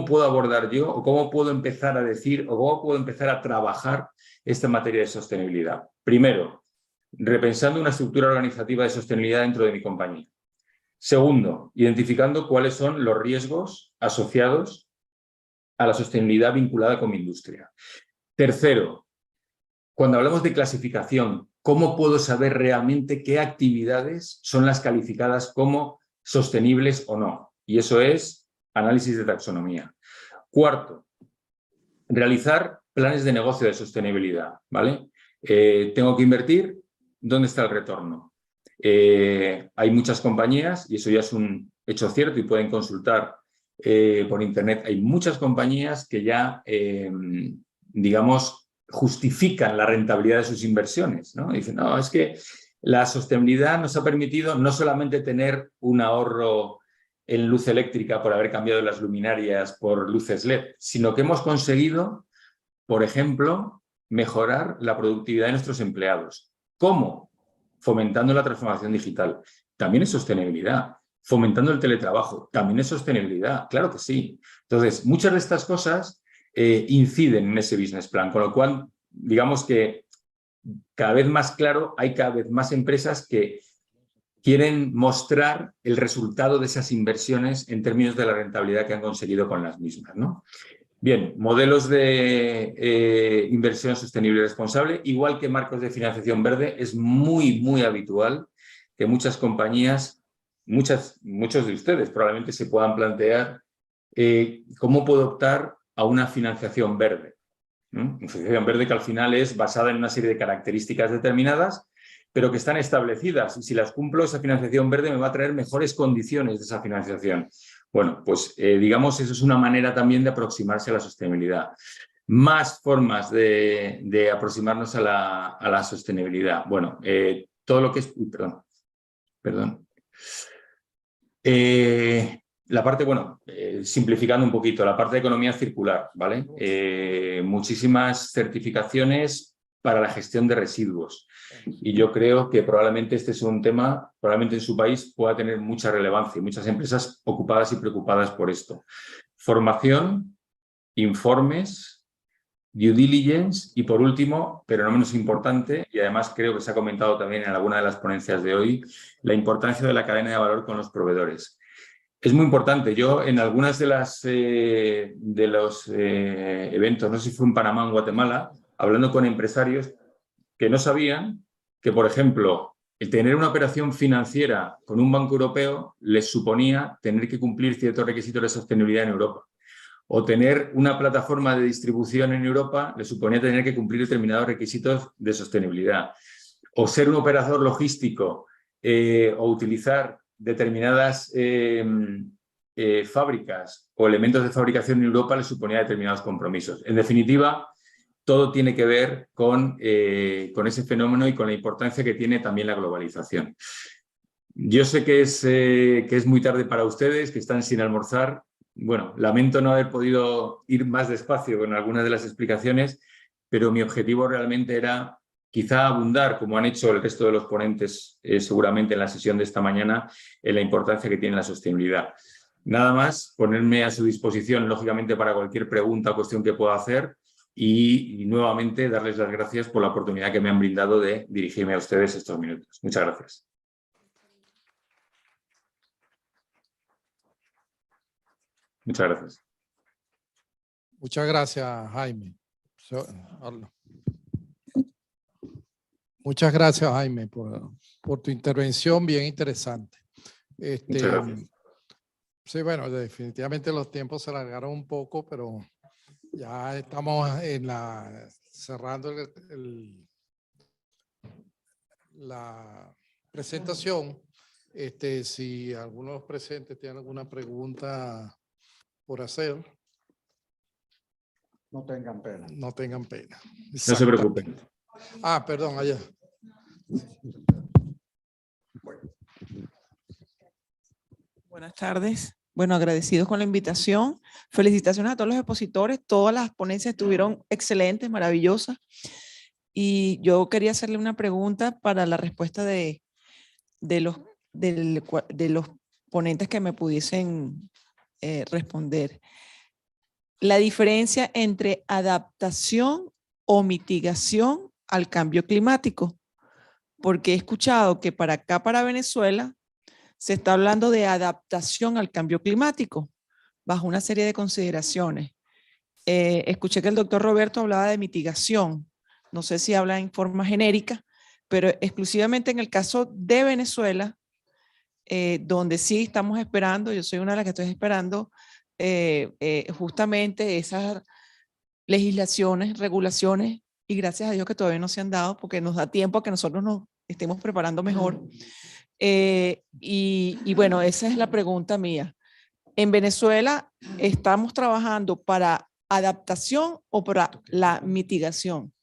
puedo abordar yo o cómo puedo empezar a decir o cómo puedo empezar a trabajar esta materia de sostenibilidad? Primero, repensando una estructura organizativa de sostenibilidad dentro de mi compañía. Segundo, identificando cuáles son los riesgos asociados a la sostenibilidad vinculada con mi industria. Tercero, cuando hablamos de clasificación, ¿cómo puedo saber realmente qué actividades son las calificadas como sostenibles o no? Y eso es análisis de taxonomía. Cuarto, realizar planes de negocio de sostenibilidad, ¿vale? Tengo que invertir, ¿dónde está el retorno? Hay muchas compañías, y eso ya es un hecho cierto y pueden consultar por internet, hay muchas compañías que ya, digamos, justifican la rentabilidad de sus inversiones, ¿no? Dicen, no, es que la sostenibilidad nos ha permitido no solamente tener un ahorro en luz eléctrica por haber cambiado las luminarias por luces LED, sino que hemos conseguido, por ejemplo, mejorar la productividad de nuestros empleados. ¿Cómo? Fomentando la transformación digital. También es sostenibilidad. Fomentando el teletrabajo. También es sostenibilidad. Claro que sí. Entonces, muchas de estas cosas inciden en ese business plan, con lo cual, digamos que cada vez más claro, hay cada vez más empresas que quieren mostrar el resultado de esas inversiones en términos de la rentabilidad que han conseguido con las mismas, ¿no? Bien, modelos de inversión sostenible y responsable, igual que marcos de financiación verde, es muy, muy habitual que muchas compañías, muchos de ustedes probablemente se puedan plantear cómo puedo optar a una financiación verde. Una financiación verde que al final es basada en una serie de características determinadas, pero que están establecidas. Y si las cumplo, esa financiación verde me va a traer mejores condiciones de esa financiación. Bueno, pues digamos, eso es una manera también de aproximarse a la sostenibilidad. Más formas de aproximarnos a la sostenibilidad. Bueno, todo lo que es... Uy, perdón. La parte, bueno, simplificando un poquito, la parte de economía circular, ¿vale? Muchísimas certificaciones para la gestión de residuos. Y yo creo que probablemente este es un tema, probablemente en su país pueda tener mucha relevancia y muchas empresas ocupadas y preocupadas por esto. Formación, informes, due diligence y por último, pero no menos importante, y además creo que se ha comentado también en alguna de las ponencias de hoy, la importancia de la cadena de valor con los proveedores. Es muy importante. Yo en algunas de los eventos, no sé si fue en Panamá o en Guatemala, hablando con empresarios que no sabían que, por ejemplo, el tener una operación financiera con un banco europeo les suponía tener que cumplir ciertos requisitos de sostenibilidad en Europa. O tener una plataforma de distribución en Europa les suponía tener que cumplir determinados requisitos de sostenibilidad. O ser un operador logístico o utilizar determinadas fábricas o elementos de fabricación en Europa les suponía determinados compromisos. En definitiva, todo tiene que ver con ese fenómeno y con la importancia que tiene también la globalización. Yo sé que es muy tarde para ustedes, que están sin almorzar. Bueno, lamento no haber podido ir más despacio con algunas de las explicaciones, pero mi objetivo realmente era quizá abundar, como han hecho el resto de los ponentes seguramente en la sesión de esta mañana, en la importancia que tiene la sostenibilidad. Nada más, ponerme a su disposición, lógicamente, para cualquier pregunta o cuestión que pueda hacer y nuevamente darles las gracias por la oportunidad que me han brindado de dirigirme a ustedes estos minutos. Muchas gracias. Muchas gracias. Muchas gracias, Jaime. Muchas gracias, Jaime, por tu intervención bien interesante. Muchas gracias. Sí, bueno, definitivamente los tiempos se alargaron un poco, pero ya estamos cerrando la presentación. Si alguno de los presentes tiene alguna pregunta por hacer. No tengan pena. No tengan pena. No se preocupen. Ah, perdón, allá. Buenas tardes. Bueno, agradecidos con la invitación. Felicitaciones a todos los expositores. Todas las ponencias estuvieron excelentes, maravillosas. Y yo quería hacerle una pregunta para la respuesta de los ponentes que me pudiesen responder. La diferencia entre adaptación o mitigación al cambio climático. Porque he escuchado que para acá, para Venezuela, se está hablando de adaptación al cambio climático bajo una serie de consideraciones. Escuché que el doctor Roberto hablaba de mitigación. No sé si habla en forma genérica, pero exclusivamente en el caso de Venezuela, donde sí estamos esperando, yo soy una de las que estoy esperando, justamente esas legislaciones, regulaciones, y gracias a Dios que todavía no se han dado, porque nos da tiempo a que nosotros nos estemos preparando mejor. Y bueno, esa es la pregunta mía. En Venezuela, ¿estamos trabajando para adaptación o para la mitigación?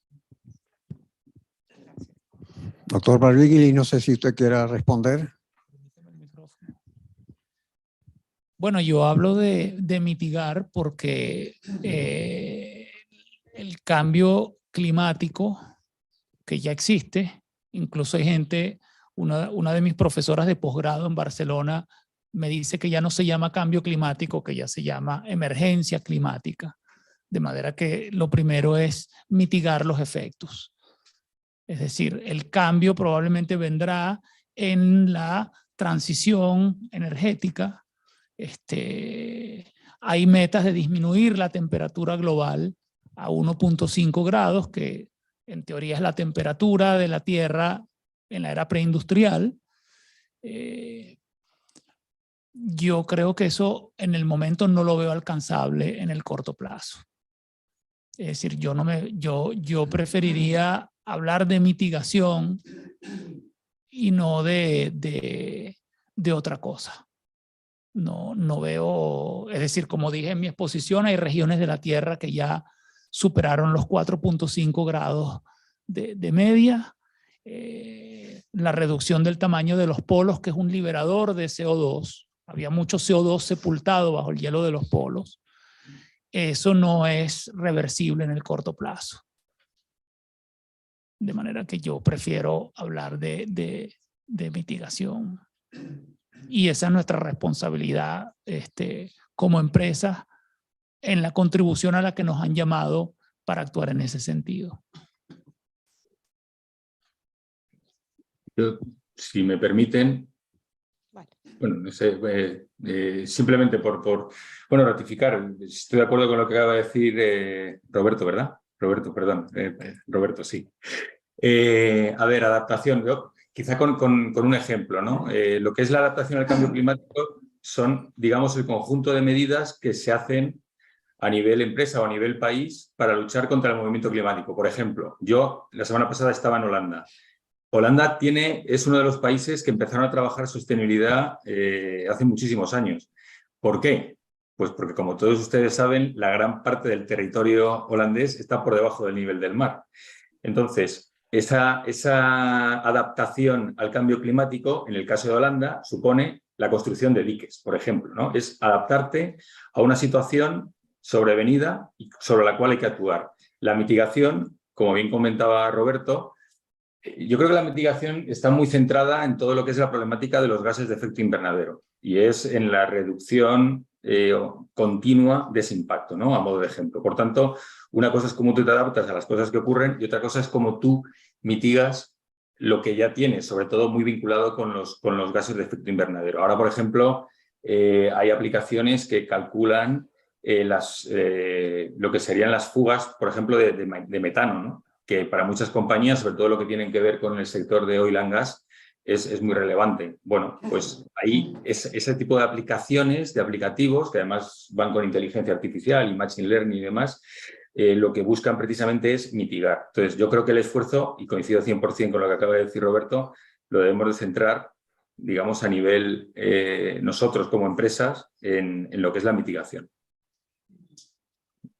Doctor Barvigli, no sé si usted quiera responder. Bueno, yo hablo de mitigar porque el cambio climático que ya existe, incluso hay gente, una de mis profesoras de posgrado en Barcelona me dice que ya no se llama cambio climático, que ya se llama emergencia climática. De manera que lo primero es mitigar los efectos. Es decir, el cambio probablemente vendrá en la transición energética. Hay metas de disminuir la temperatura global a 1.5 grados, que en teoría es la temperatura de la Tierra en la era preindustrial. Yo creo que eso en el momento no lo veo alcanzable en el corto plazo. Es decir, yo preferiría hablar de mitigación y no de otra cosa. No veo, es decir, como dije en mi exposición, hay regiones de la Tierra que ya superaron los 4.5 grados de media. La reducción del tamaño de los polos, que es un liberador de CO2. Había mucho CO2 sepultado bajo el hielo de los polos. Eso no es reversible en el corto plazo. De manera que yo prefiero hablar de mitigación. Y esa es nuestra responsabilidad como empresa en la contribución a la que nos han llamado para actuar en ese sentido. Yo, si me permiten, Vale. bueno, no sé, simplemente por ratificar, estoy de acuerdo con lo que acaba de decir Roberto, ¿verdad? Roberto, perdón, Roberto, sí. A ver, adaptación, yo, quizá con un ejemplo, ¿no? Lo que es la adaptación al cambio climático son, digamos, el conjunto de medidas que se hacen a nivel empresa o a nivel país para luchar contra el movimiento climático. Por ejemplo, yo la semana pasada estaba en Holanda. Holanda es uno de los países que empezaron a trabajar sostenibilidad hace muchísimos años. ¿Por qué? Pues porque, como todos ustedes saben, la gran parte del territorio holandés está por debajo del nivel del mar. Entonces, esa adaptación al cambio climático, en el caso de Holanda, supone la construcción de diques, por ejemplo, ¿no? Es adaptarte a una situación sobrevenida y sobre la cual hay que actuar. La mitigación, como bien comentaba Roberto, yo creo que la mitigación está muy centrada en todo lo que es la problemática de los gases de efecto invernadero y es en la reducción continua de ese impacto, ¿no? A modo de ejemplo. Por tanto, una cosa es cómo tú te adaptas a las cosas que ocurren y otra cosa es cómo tú mitigas lo que ya tienes, sobre todo muy vinculado con los gases de efecto invernadero. Ahora, por ejemplo, hay aplicaciones que calculan lo que serían las fugas, por ejemplo, de metano, ¿no? Que para muchas compañías, sobre todo lo que tienen que ver con el sector de oil and gas, es muy relevante. Bueno, pues ahí ese tipo de aplicaciones, de aplicativos, que además van con inteligencia artificial y machine learning y demás, lo que buscan precisamente es mitigar. Entonces, yo creo que el esfuerzo, y coincido 100% con lo que acaba de decir Roberto, lo debemos de centrar, digamos, a nivel nosotros como empresas en lo que es la mitigación.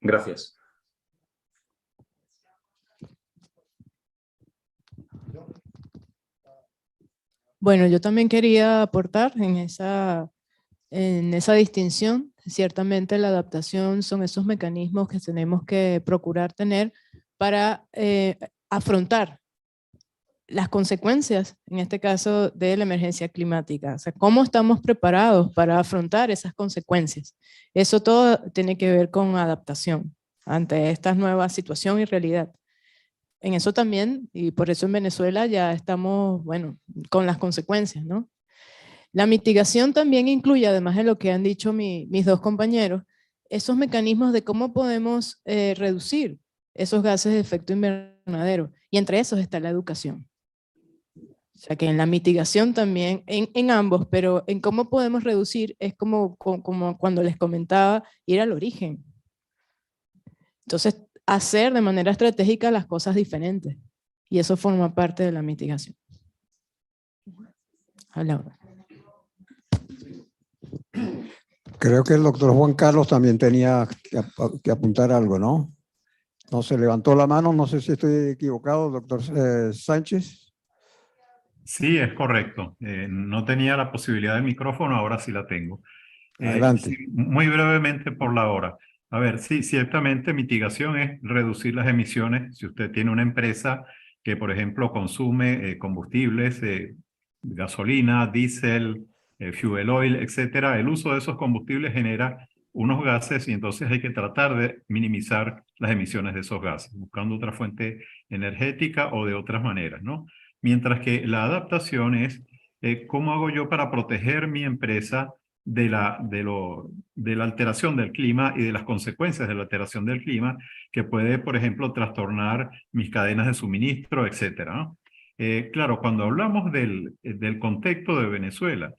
Gracias. Bueno, yo también quería aportar en esa distinción. Ciertamente la adaptación son esos mecanismos que tenemos que procurar tener para afrontar las consecuencias, en este caso, de la emergencia climática. O sea, ¿cómo estamos preparados para afrontar esas consecuencias? Eso todo tiene que ver con adaptación ante esta nueva situación y realidad. En eso también, y por eso en Venezuela ya estamos, bueno, con las consecuencias, ¿no? La mitigación también incluye, además de lo que han dicho mis dos compañeros, esos mecanismos de cómo podemos reducir esos gases de efecto invernadero, y entre esos está la educación. O sea que en la mitigación también, en ambos, pero en cómo podemos reducir es como cuando les comentaba, ir al origen. Entonces, hacer de manera estratégica las cosas diferentes. Y eso forma parte de la mitigación. A Laura. Creo que el doctor Juan Carlos también tenía que apuntar algo, ¿no? No se levantó la mano, no sé si estoy equivocado, doctor Sánchez. Sí, es correcto. No tenía la posibilidad del micrófono, ahora sí la tengo. Adelante. Sí, muy brevemente por la hora. A ver, sí, ciertamente mitigación es reducir las emisiones. Si usted tiene una empresa que, por ejemplo, consume combustibles, gasolina, diésel, fuel oil, etcétera, el uso de esos combustibles genera unos gases y entonces hay que tratar de minimizar las emisiones de esos gases, buscando otra fuente energética o de otras maneras, ¿no? Mientras que la adaptación es cómo hago yo para proteger mi empresa de la alteración del clima y de las consecuencias de la alteración del clima que puede, por ejemplo, trastornar mis cadenas de suministro, etcétera, ¿no? Claro, cuando hablamos del contexto de Venezuela,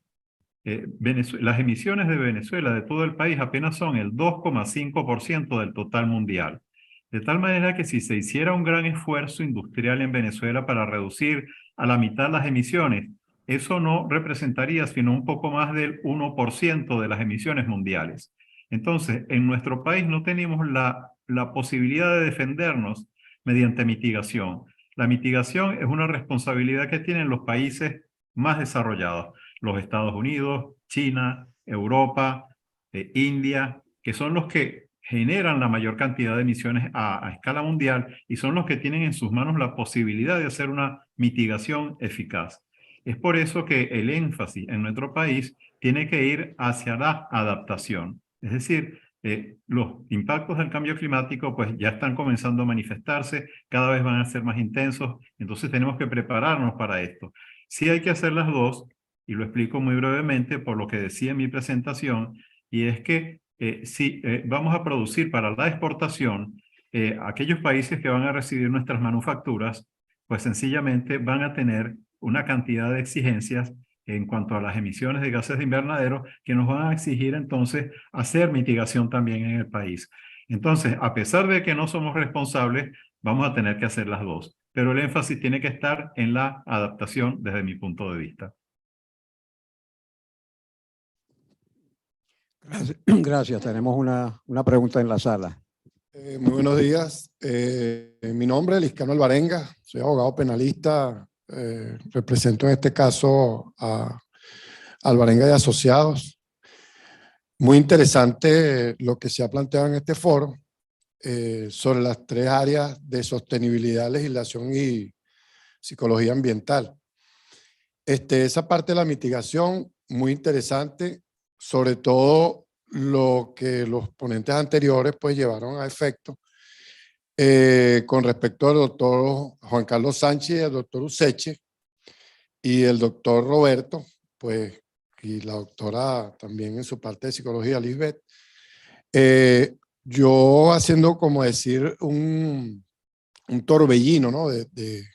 las emisiones de Venezuela, de todo el país, apenas son el 2,5% del total mundial. De tal manera que si se hiciera un gran esfuerzo industrial en Venezuela para reducir a la mitad las emisiones, eso no representaría sino un poco más del 1% de las emisiones mundiales. Entonces, en nuestro país no tenemos la posibilidad de defendernos mediante mitigación. La mitigación es una responsabilidad que tienen los países más desarrollados, los Estados Unidos, China, Europa, India, que son los que generan la mayor cantidad de emisiones a escala mundial y son los que tienen en sus manos la posibilidad de hacer una mitigación eficaz. Es por eso que el énfasis en nuestro país tiene que ir hacia la adaptación. Es decir, los impactos del cambio climático pues ya están comenzando a manifestarse, cada vez van a ser más intensos, entonces tenemos que prepararnos para esto. Sí hay que hacer las dos, y lo explico muy brevemente por lo que decía en mi presentación, y es que si vamos a producir para la exportación, aquellos países que van a recibir nuestras manufacturas, pues sencillamente van a tener una cantidad de exigencias en cuanto a las emisiones de gases de invernadero que nos van a exigir entonces hacer mitigación también en el país. Entonces, a pesar de que no somos responsables, vamos a tener que hacer las dos, pero el énfasis tiene que estar en la adaptación desde mi punto de vista. Gracias. Tenemos una pregunta en la sala. Muy buenos días. Mi nombre es Liscano Alvarenga, soy abogado penalista, represento en este caso a Alvarenga y Asociados. Muy interesante lo que se ha planteado en este foro sobre las tres áreas de sostenibilidad, legislación y psicología ambiental. Esa parte de la mitigación, muy interesante, sobre todo lo que los ponentes anteriores pues llevaron a efecto con respecto al doctor Juan Carlos Sánchez, el doctor Useche y el doctor Roberto, pues, y la doctora también en su parte de psicología, Lisbeth. Yo haciendo como decir un torbellino, ¿no? de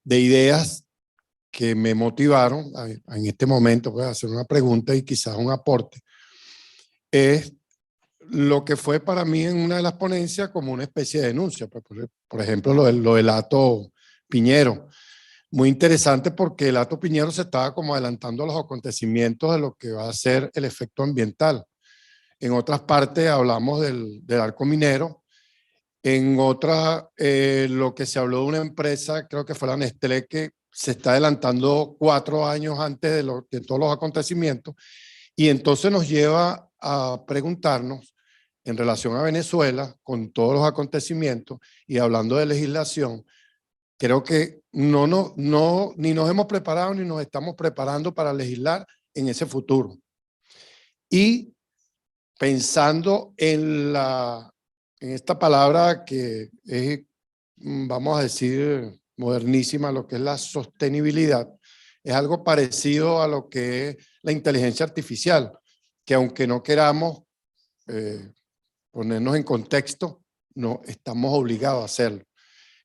ideas que me motivaron en este momento pues, a hacer una pregunta y quizás un aporte, es lo que fue para mí en una de las ponencias como una especie de denuncia. Pues, por ejemplo, lo del Hato Piñero. Muy interesante porque el Hato Piñero se estaba como adelantando a los acontecimientos de lo que va a ser el efecto ambiental. En otras partes hablamos del arco minero. En otra, lo que se habló de una empresa, creo que fue la Nestlé, que se está adelantando 4 años antes de todos los acontecimientos. Y entonces nos lleva a preguntarnos en relación a Venezuela, con todos los acontecimientos y hablando de legislación, creo que ni nos hemos preparado ni nos estamos preparando para legislar en ese futuro. Y pensando en esta palabra que es, vamos a decir, modernísima, lo que es la sostenibilidad, es algo parecido a lo que es la inteligencia artificial, que aunque no queramos ponernos en contexto, no estamos obligados a hacerlo.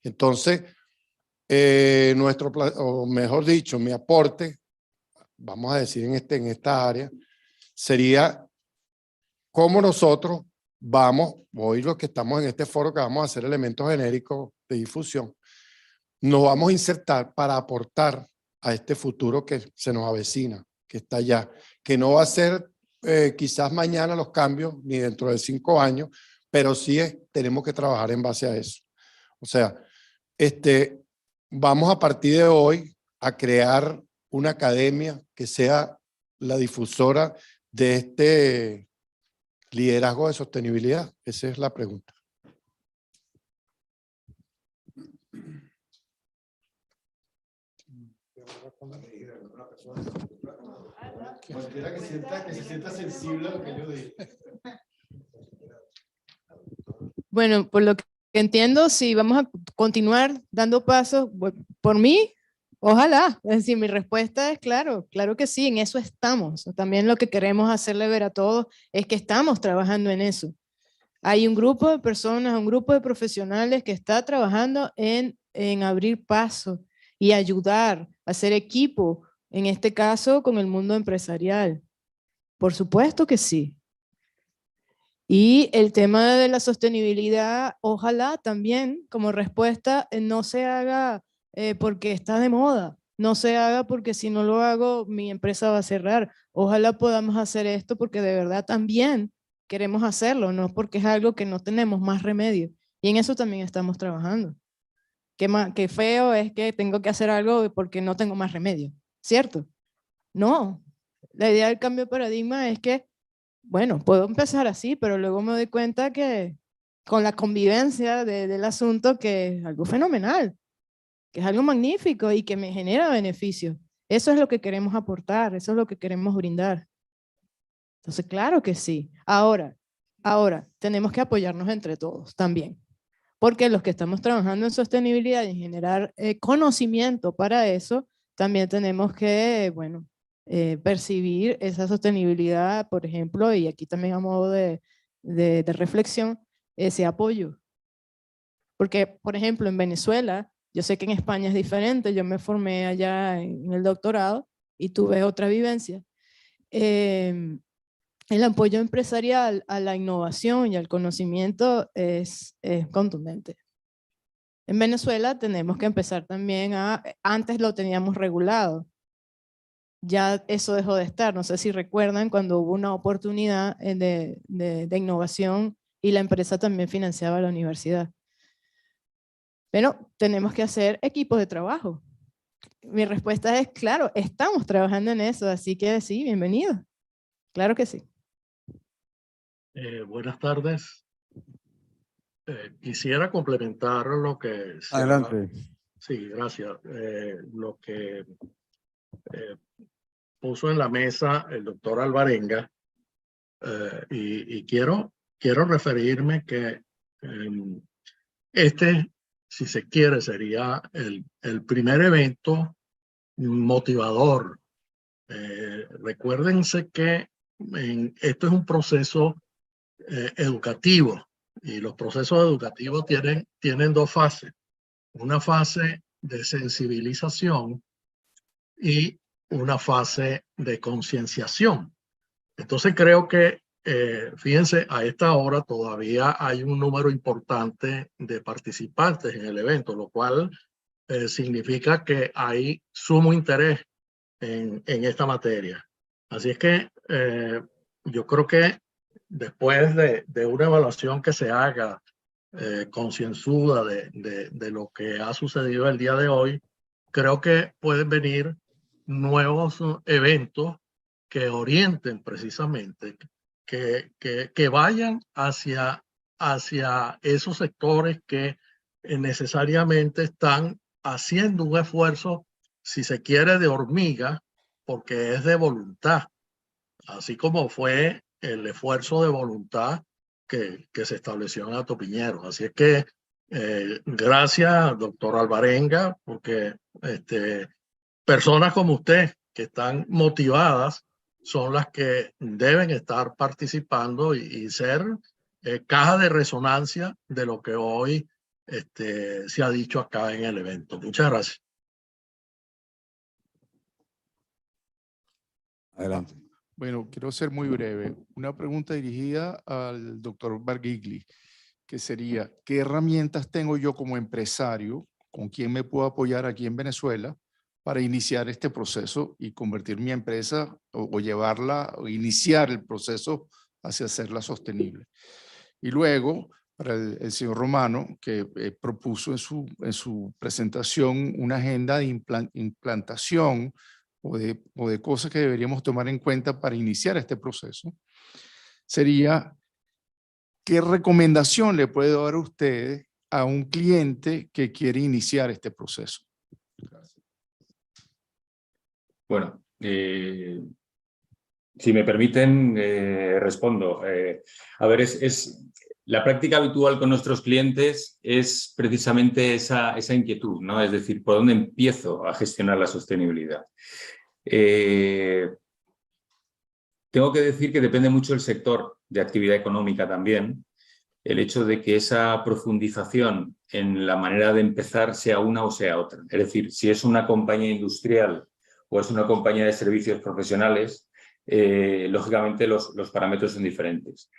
Entonces, o mejor dicho, mi aporte, vamos a decir en esta área, sería cómo nosotros vamos, hoy los que estamos en este foro que vamos a hacer elementos genéricos de difusión, nos vamos a insertar para aportar a este futuro que se nos avecina, que está allá, que no va a ser quizás mañana los cambios, ni dentro de 5 años, pero sí tenemos que trabajar en base a eso. O sea, vamos a partir de hoy a crear una academia que sea la difusora de este liderazgo de sostenibilidad. Esa es la pregunta. Cualquiera que se sienta sensible a lo que yo diga. Bueno, por lo que entiendo, si vamos a continuar dando pasos, por mí, ojalá. Es decir, mi respuesta es claro que sí, en eso estamos. También lo que queremos hacerle ver a todos es que estamos trabajando en eso. Hay un grupo de personas, un grupo de profesionales que está trabajando en abrir paso y ayudar a hacer equipo, en este caso con el mundo empresarial. Por supuesto que sí. Y el tema de la sostenibilidad, ojalá también como respuesta no se haga porque está de moda, no se haga porque si no lo hago mi empresa va a cerrar. Ojalá podamos hacer esto porque de verdad también queremos hacerlo, no porque es algo que no tenemos más remedio. Y en eso también estamos trabajando. Qué feo es que tengo que hacer algo porque no tengo más remedio, ¿cierto? No, la idea del cambio de paradigma es que bueno, puedo empezar así, pero luego me doy cuenta que con la convivencia del asunto que es algo fenomenal, que es algo magnífico y que me genera beneficios. Eso es lo que queremos aportar, eso es lo que queremos brindar. Entonces, claro que sí. Ahora, tenemos que apoyarnos entre todos también, porque los que estamos trabajando en sostenibilidad y en generar conocimiento para eso, también tenemos que, bueno, percibir esa sostenibilidad, por ejemplo, y aquí también a modo de reflexión, ese apoyo. Porque, por ejemplo, en Venezuela, yo sé que en España es diferente, yo me formé allá en el doctorado y tuve otra vivencia. El apoyo empresarial a la innovación y al conocimiento es contundente. En Venezuela tenemos que empezar también antes lo teníamos regulado, ya eso dejó de estar. No sé si recuerdan cuando hubo una oportunidad de innovación y la empresa también financiaba la universidad. Pero tenemos que hacer equipos de trabajo. Mi respuesta es, claro, estamos trabajando en eso, así que sí, bienvenido. Claro que sí. Buenas tardes. Quisiera complementar lo que... Adelante. Sí, gracias. Lo que puso en la mesa el doctor Alvarenga, y quiero referirme que si se quiere, sería el primer evento motivador. Recuérdense que esto es un proceso educativo y los procesos educativos tienen 2 fases. Una fase de sensibilización y una fase de concienciación. Entonces creo que, fíjense, a esta hora todavía hay un número importante de participantes en el evento, lo cual significa que hay sumo interés en esta materia. Así es que yo creo que después de una evaluación que se haga concienzuda de lo que ha sucedido el día de hoy, creo que pueden venir nuevos eventos que orienten precisamente, que vayan hacia esos sectores que necesariamente están haciendo un esfuerzo, si se quiere, de hormiga, porque es de voluntad, así como fue el esfuerzo de voluntad que se estableció en Alto Piñero. Así es que gracias, doctor Alvarenga, porque personas como usted que están motivadas son las que deben estar participando y ser caja de resonancia de lo que hoy se ha dicho acá en el evento. Muchas gracias. Adelante. Bueno, quiero ser muy breve. Una pregunta dirigida al doctor Barghigli, que sería, ¿qué herramientas tengo yo como empresario? ¿Con quién me puedo apoyar aquí en Venezuela para iniciar este proceso y convertir mi empresa o llevarla o iniciar el proceso hacia hacerla sostenible. Y luego, para el señor Romano, que propuso en su presentación una agenda de implantación o de cosas que deberíamos tomar en cuenta para iniciar este proceso, sería ¿qué recomendación le puede dar a usted a un cliente que quiere iniciar este proceso? Bueno, si me permiten, respondo. A ver, la práctica habitual con nuestros clientes es precisamente esa inquietud, ¿no? Es decir, ¿por dónde empiezo a gestionar la sostenibilidad? Tengo que decir que depende mucho del sector de actividad económica también, el hecho de que esa profundización en la manera de empezar sea una o sea otra. Es decir, si es una compañía industrial o es una compañía de servicios profesionales, lógicamente los parámetros son diferentes.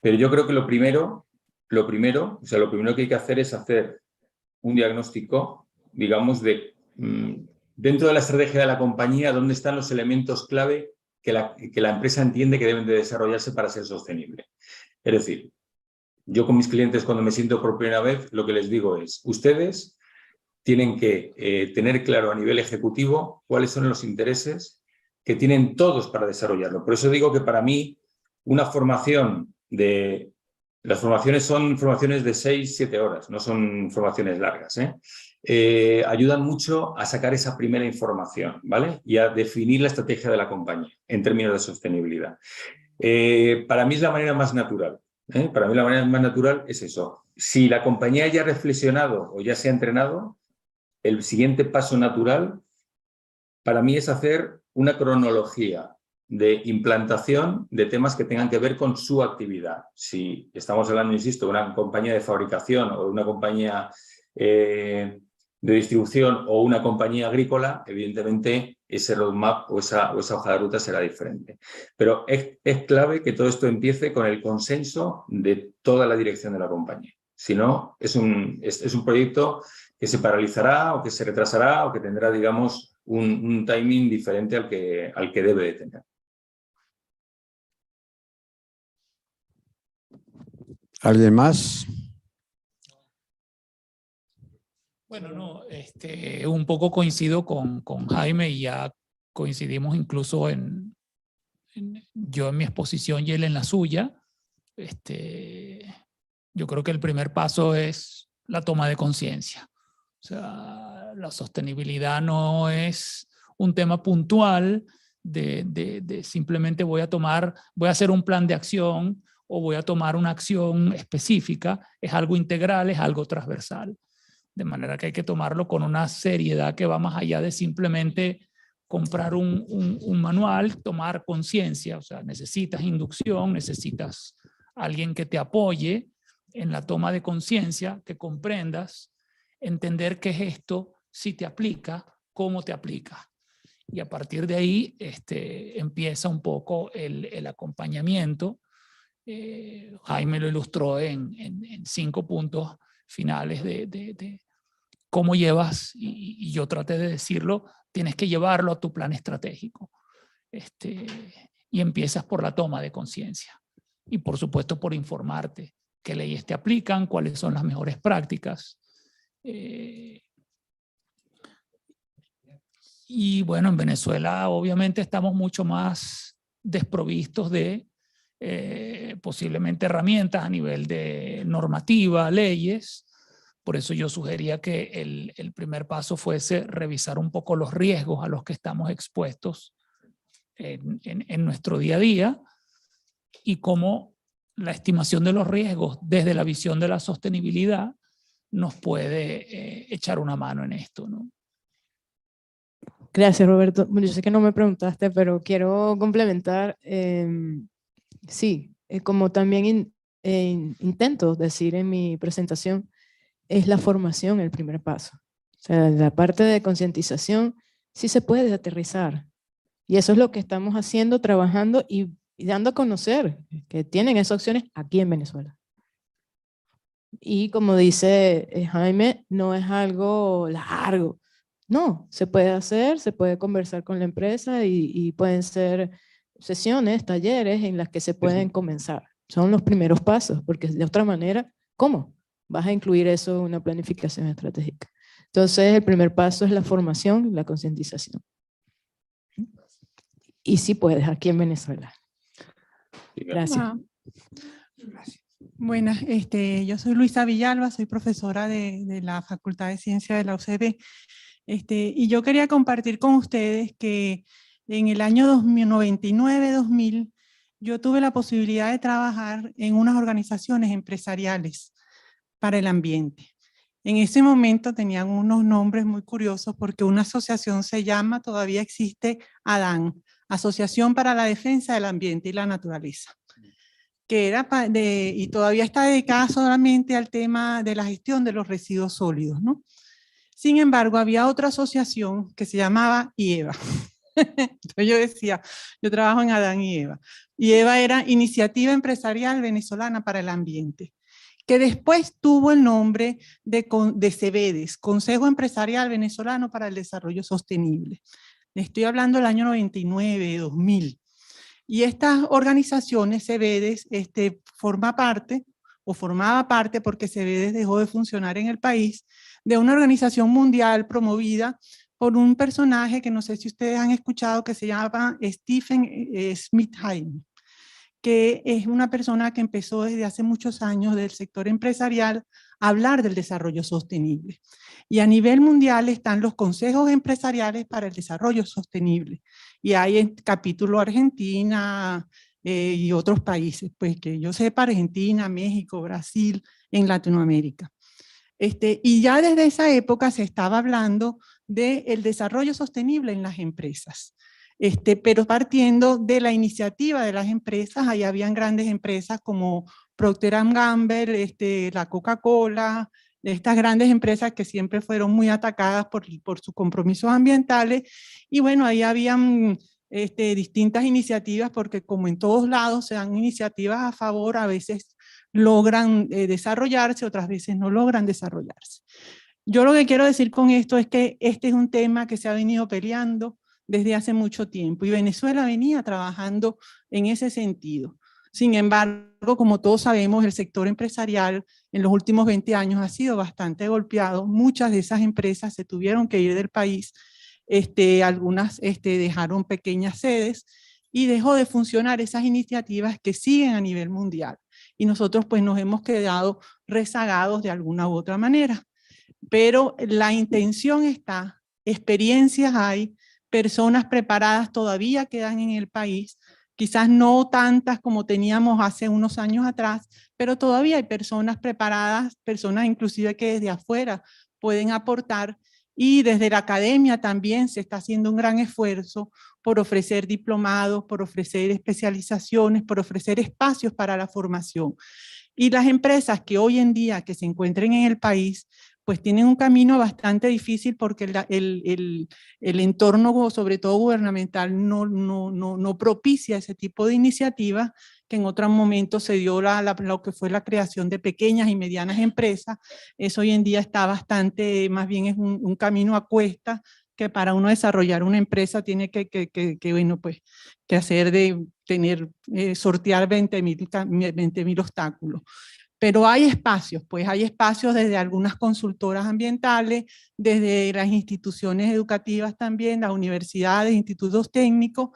Pero yo creo que lo primero que hay que hacer es hacer un diagnóstico, digamos, de dentro de la estrategia de la compañía, dónde están los elementos clave que la empresa entiende que deben de desarrollarse para ser sostenible. Es decir, yo con mis clientes cuando me siento por primera vez, lo que les digo es, ustedes tienen que tener claro a nivel ejecutivo cuáles son los intereses que tienen todos para desarrollarlo. Por eso digo que para mí una formación las formaciones son formaciones de 6-7 horas, no son formaciones largas, ayudan mucho a sacar esa primera información, ¿vale? Y a definir la estrategia de la compañía en términos de sostenibilidad. Para mí es la manera más natural. Para mí la manera más natural es eso. Si la compañía ya ha reflexionado o ya se ha entrenado, el siguiente paso natural para mí es hacer una cronología de implantación de temas que tengan que ver con su actividad. Si estamos hablando, insisto, de una compañía de fabricación o de una compañía de distribución o una compañía agrícola, evidentemente ese roadmap o esa hoja de ruta será diferente. Pero es clave que todo esto empiece con el consenso de toda la dirección de la compañía. Si no, es un proyecto que se paralizará o que se retrasará o que tendrá, digamos, un timing diferente al que debe de tener. ¿Alguien más? Bueno, no, un poco coincido con Jaime y ya coincidimos incluso yo en mi exposición y él en la suya. Yo creo que el primer paso es la toma de conciencia. O sea, la sostenibilidad no es un tema puntual de simplemente voy a hacer un plan de acción o voy a tomar una acción específica. Es algo integral, es algo transversal. De manera que hay que tomarlo con una seriedad que va más allá de simplemente comprar un manual, tomar conciencia. O sea, necesitas inducción, necesitas alguien que te apoye en la toma de conciencia, que comprendas, entender qué es esto, si te aplica, cómo te aplica. Y a partir de ahí empieza un poco el acompañamiento. Jaime lo ilustró en 5 puntos finales de cómo llevas, y yo traté de decirlo, tienes que llevarlo a tu plan estratégico. Y empiezas por la toma de conciencia. Y por supuesto por informarte qué leyes te aplican, cuáles son las mejores prácticas. Y bueno, en Venezuela obviamente estamos mucho más desprovistos de posiblemente herramientas a nivel de normativa, leyes. Por eso yo sugería que el primer paso fuese revisar un poco los riesgos a los que estamos expuestos en nuestro día a día y cómo la estimación de los riesgos desde la visión de la sostenibilidad nos puede echar una mano en esto, ¿no? Gracias, Roberto. Bueno, yo sé que no me preguntaste, pero quiero complementar. Sí, como también intento decir en mi presentación, es la formación el primer paso. O sea, la parte de concientización sí se puede aterrizar. Y eso es lo que estamos haciendo, trabajando y dando a conocer que tienen esas opciones aquí en Venezuela. Y como dice Jaime, no es algo largo. No, se puede hacer, se puede conversar con la empresa y pueden ser sesiones, talleres en las que se pueden comenzar. Son los primeros pasos, porque de otra manera, ¿cómo vas a incluir eso en una planificación estratégica? Entonces, el primer paso es la formación y la concientización. Y sí puedes, aquí en Venezuela. Gracias. Buenas, yo soy Luisa Villalba, soy profesora de la Facultad de Ciencias de la UCB. Y yo quería compartir con ustedes que en el año 99-2000 yo tuve la posibilidad de trabajar en unas organizaciones empresariales para el ambiente. En ese momento tenían unos nombres muy curiosos porque una asociación se llama, todavía existe, ADAN, Asociación para la Defensa del Ambiente y la Naturaleza, que era y todavía está dedicada solamente al tema de la gestión de los residuos sólidos, ¿no? Sin embargo, había otra asociación que se llamaba IEVA. Entonces yo decía, yo trabajo en Adán y Eva. Y Eva era Iniciativa Empresarial Venezolana para el Ambiente, que después tuvo el nombre de CEVEDES, Consejo Empresarial Venezolano para el Desarrollo Sostenible. Estoy hablando del año 99, 2000. Y estas organizaciones, CEVEDES, formaba parte, porque CEVEDES dejó de funcionar en el país, de una organización mundial promovida por un personaje que no sé si ustedes han escuchado, que se llama Stephen Smithheim, que es una persona que empezó desde hace muchos años del sector empresarial a hablar del desarrollo sostenible. Y a nivel mundial están los consejos empresariales para el desarrollo sostenible. Y hay en capítulo Argentina y otros países, pues que yo sepa, Argentina, México, Brasil, en Latinoamérica. Y ya desde esa época se estaba hablando del desarrollo sostenible en las empresas. Pero partiendo de la iniciativa de las empresas, ahí habían grandes empresas como Procter & Gamble, la Coca-Cola, estas grandes empresas que siempre fueron muy atacadas por sus compromisos ambientales. Y bueno, ahí habían distintas iniciativas, porque como en todos lados se dan iniciativas a favor, a veces logran desarrollarse, otras veces no logran desarrollarse. Yo lo que quiero decir con esto es que este es un tema que se ha venido peleando desde hace mucho tiempo y Venezuela venía trabajando en ese sentido. Sin embargo, como todos sabemos, el sector empresarial en los últimos 20 años ha sido bastante golpeado. Muchas de esas empresas se tuvieron que ir del país, algunas dejaron pequeñas sedes y dejó de funcionar esas iniciativas que siguen a nivel mundial. Y nosotros pues nos hemos quedado rezagados de alguna u otra manera. Pero la intención está, experiencias hay, personas preparadas todavía quedan en el país, quizás no tantas como teníamos hace unos años atrás, pero todavía hay personas preparadas, personas inclusive que desde afuera pueden aportar, y desde la academia también se está haciendo un gran esfuerzo por ofrecer diplomados, por ofrecer especializaciones, por ofrecer espacios para la formación. Y las empresas que hoy en día que se encuentren en el país, pues tienen un camino bastante difícil porque el entorno, sobre todo gubernamental, no propicia ese tipo de iniciativas, que en otros momentos se dio lo que fue la creación de pequeñas y medianas empresas. Eso hoy en día está bastante, más bien es un camino a cuesta, que para uno desarrollar una empresa tiene bueno, pues, que hacer sortear 20.000 obstáculos. Pero hay espacios, pues hay espacios desde algunas consultoras ambientales, desde las instituciones educativas también, las universidades, institutos técnicos,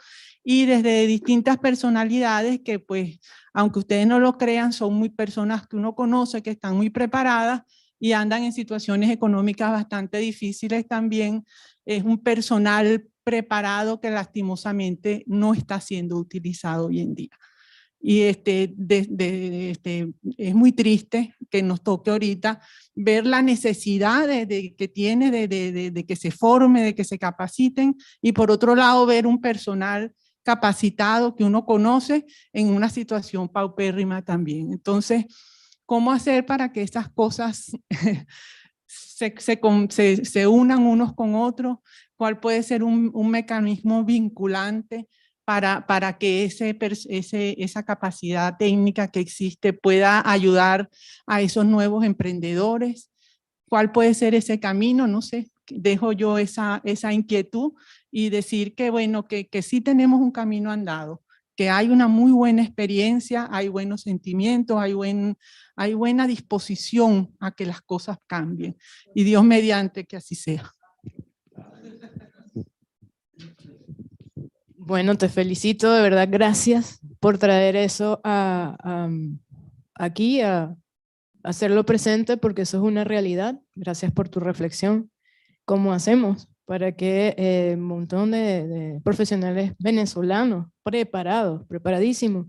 y desde distintas personalidades que pues, aunque ustedes no lo crean, son muy personas que uno conoce, que están muy preparadas y andan en situaciones económicas bastante difíciles también. Es un personal preparado que lastimosamente no está siendo utilizado hoy en día. Y es muy triste que nos toque ahorita ver la necesidad que tiene de que se forme, de que se capaciten, y por otro lado ver un personal capacitado que uno conoce en una situación paupérrima también. Entonces, ¿cómo hacer para que estas cosas se unan unos con otros? ¿Cuál puede ser un mecanismo vinculante para que esa capacidad técnica que existe pueda ayudar a esos nuevos emprendedores? ¿Cuál puede ser ese camino? No sé, dejo yo esa inquietud y decir que, bueno, que sí tenemos un camino andado, que hay una muy buena experiencia, hay buenos sentimientos, hay buena disposición a que las cosas cambien. Y Dios mediante que así sea. Bueno, te felicito, de verdad, gracias por traer eso aquí, a hacerlo presente, porque eso es una realidad. Gracias por tu reflexión. ¿Cómo hacemos para que un montón de profesionales venezolanos preparadísimos,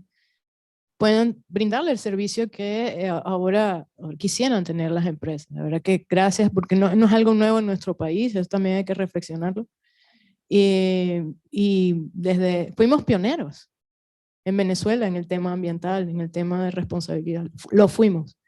puedan brindarle el servicio que ahora quisieran tener las empresas? La verdad que gracias, porque no es algo nuevo en nuestro país, eso también hay que reflexionarlo. Y fuimos pioneros en Venezuela en el tema ambiental, en el tema de responsabilidad, lo fuimos.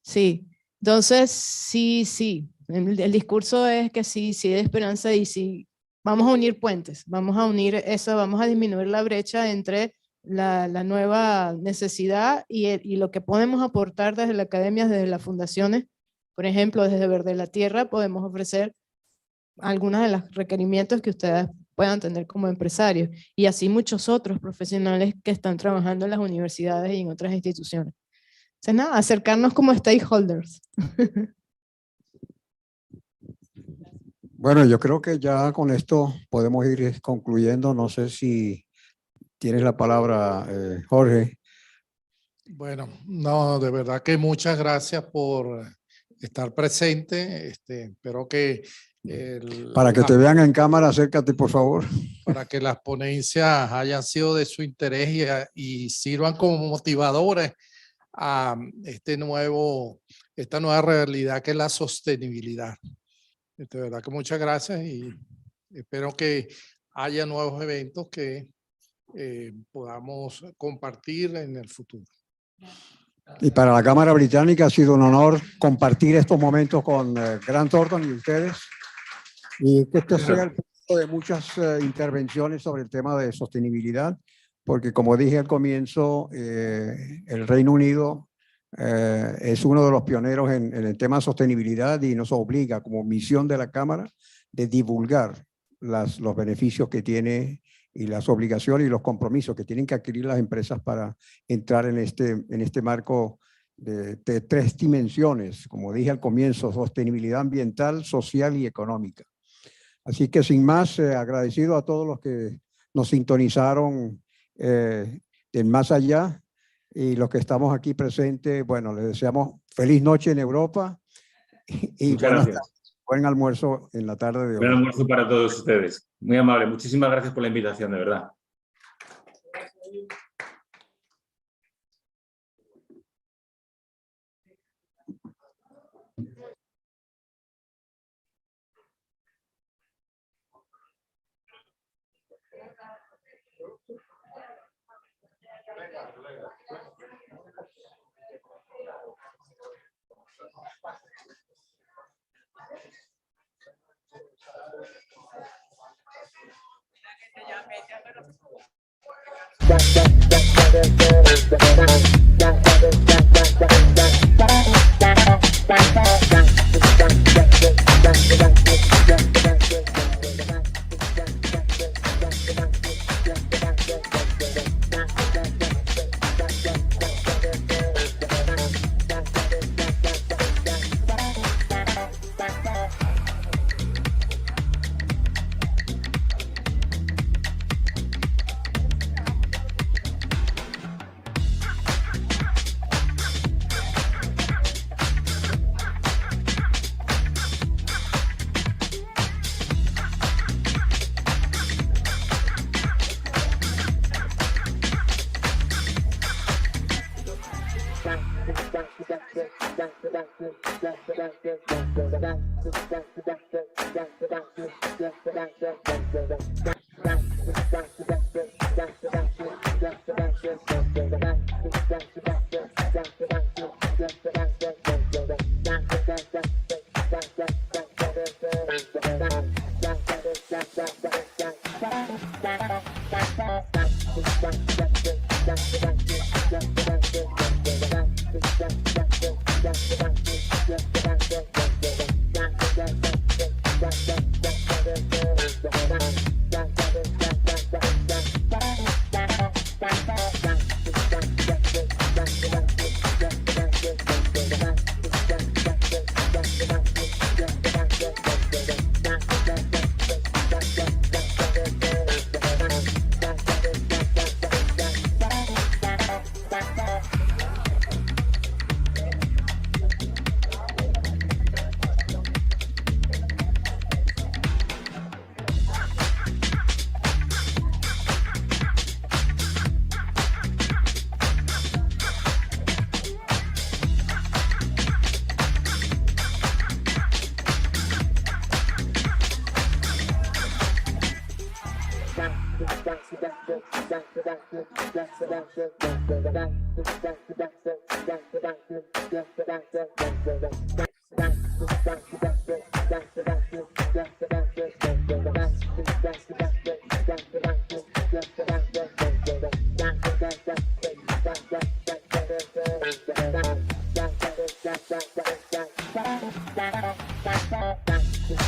Sí, entonces sí, el discurso es que sí hay esperanza y sí, vamos a unir puentes, vamos a unir eso, vamos a disminuir la brecha entre la nueva necesidad y lo que podemos aportar desde la academia, desde las fundaciones. Por ejemplo, desde Verde la Tierra podemos ofrecer algunos de los requerimientos que ustedes puedan tener como empresarios, y así muchos otros profesionales que están trabajando en las universidades y en otras instituciones. Entonces nada, acercarnos como stakeholders. Bueno, yo creo que ya con esto podemos ir concluyendo. No sé si tienes la palabra, Jorge. Bueno, no, de verdad que muchas gracias por estar presente. Espero que para que te vean en cámara, acércate por favor. Para que las ponencias hayan sido de su interés y sirvan como motivadores a esta nueva realidad que es la sostenibilidad. De verdad que muchas gracias y espero que haya nuevos eventos que podamos compartir en el futuro. Y para la Cámara Británica ha sido un honor compartir estos momentos con Grant Thornton y ustedes. Y que este sea el punto de muchas intervenciones sobre el tema de sostenibilidad, porque como dije al comienzo, el Reino Unido es uno de los pioneros en el tema de sostenibilidad y nos obliga como misión de la Cámara de divulgar los beneficios que tiene y las obligaciones y los compromisos que tienen que adquirir las empresas para entrar en este marco de 3 dimensiones, como dije al comienzo: sostenibilidad ambiental, social y económica. Así que sin más, agradecido a todos los que nos sintonizaron del más allá y los que estamos aquí presentes. Bueno, les deseamos feliz noche en Europa y buen almuerzo en la tarde de hoy. Buen almuerzo para todos ustedes. Muy amable. Muchísimas gracias por la invitación, de verdad.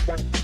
Bye.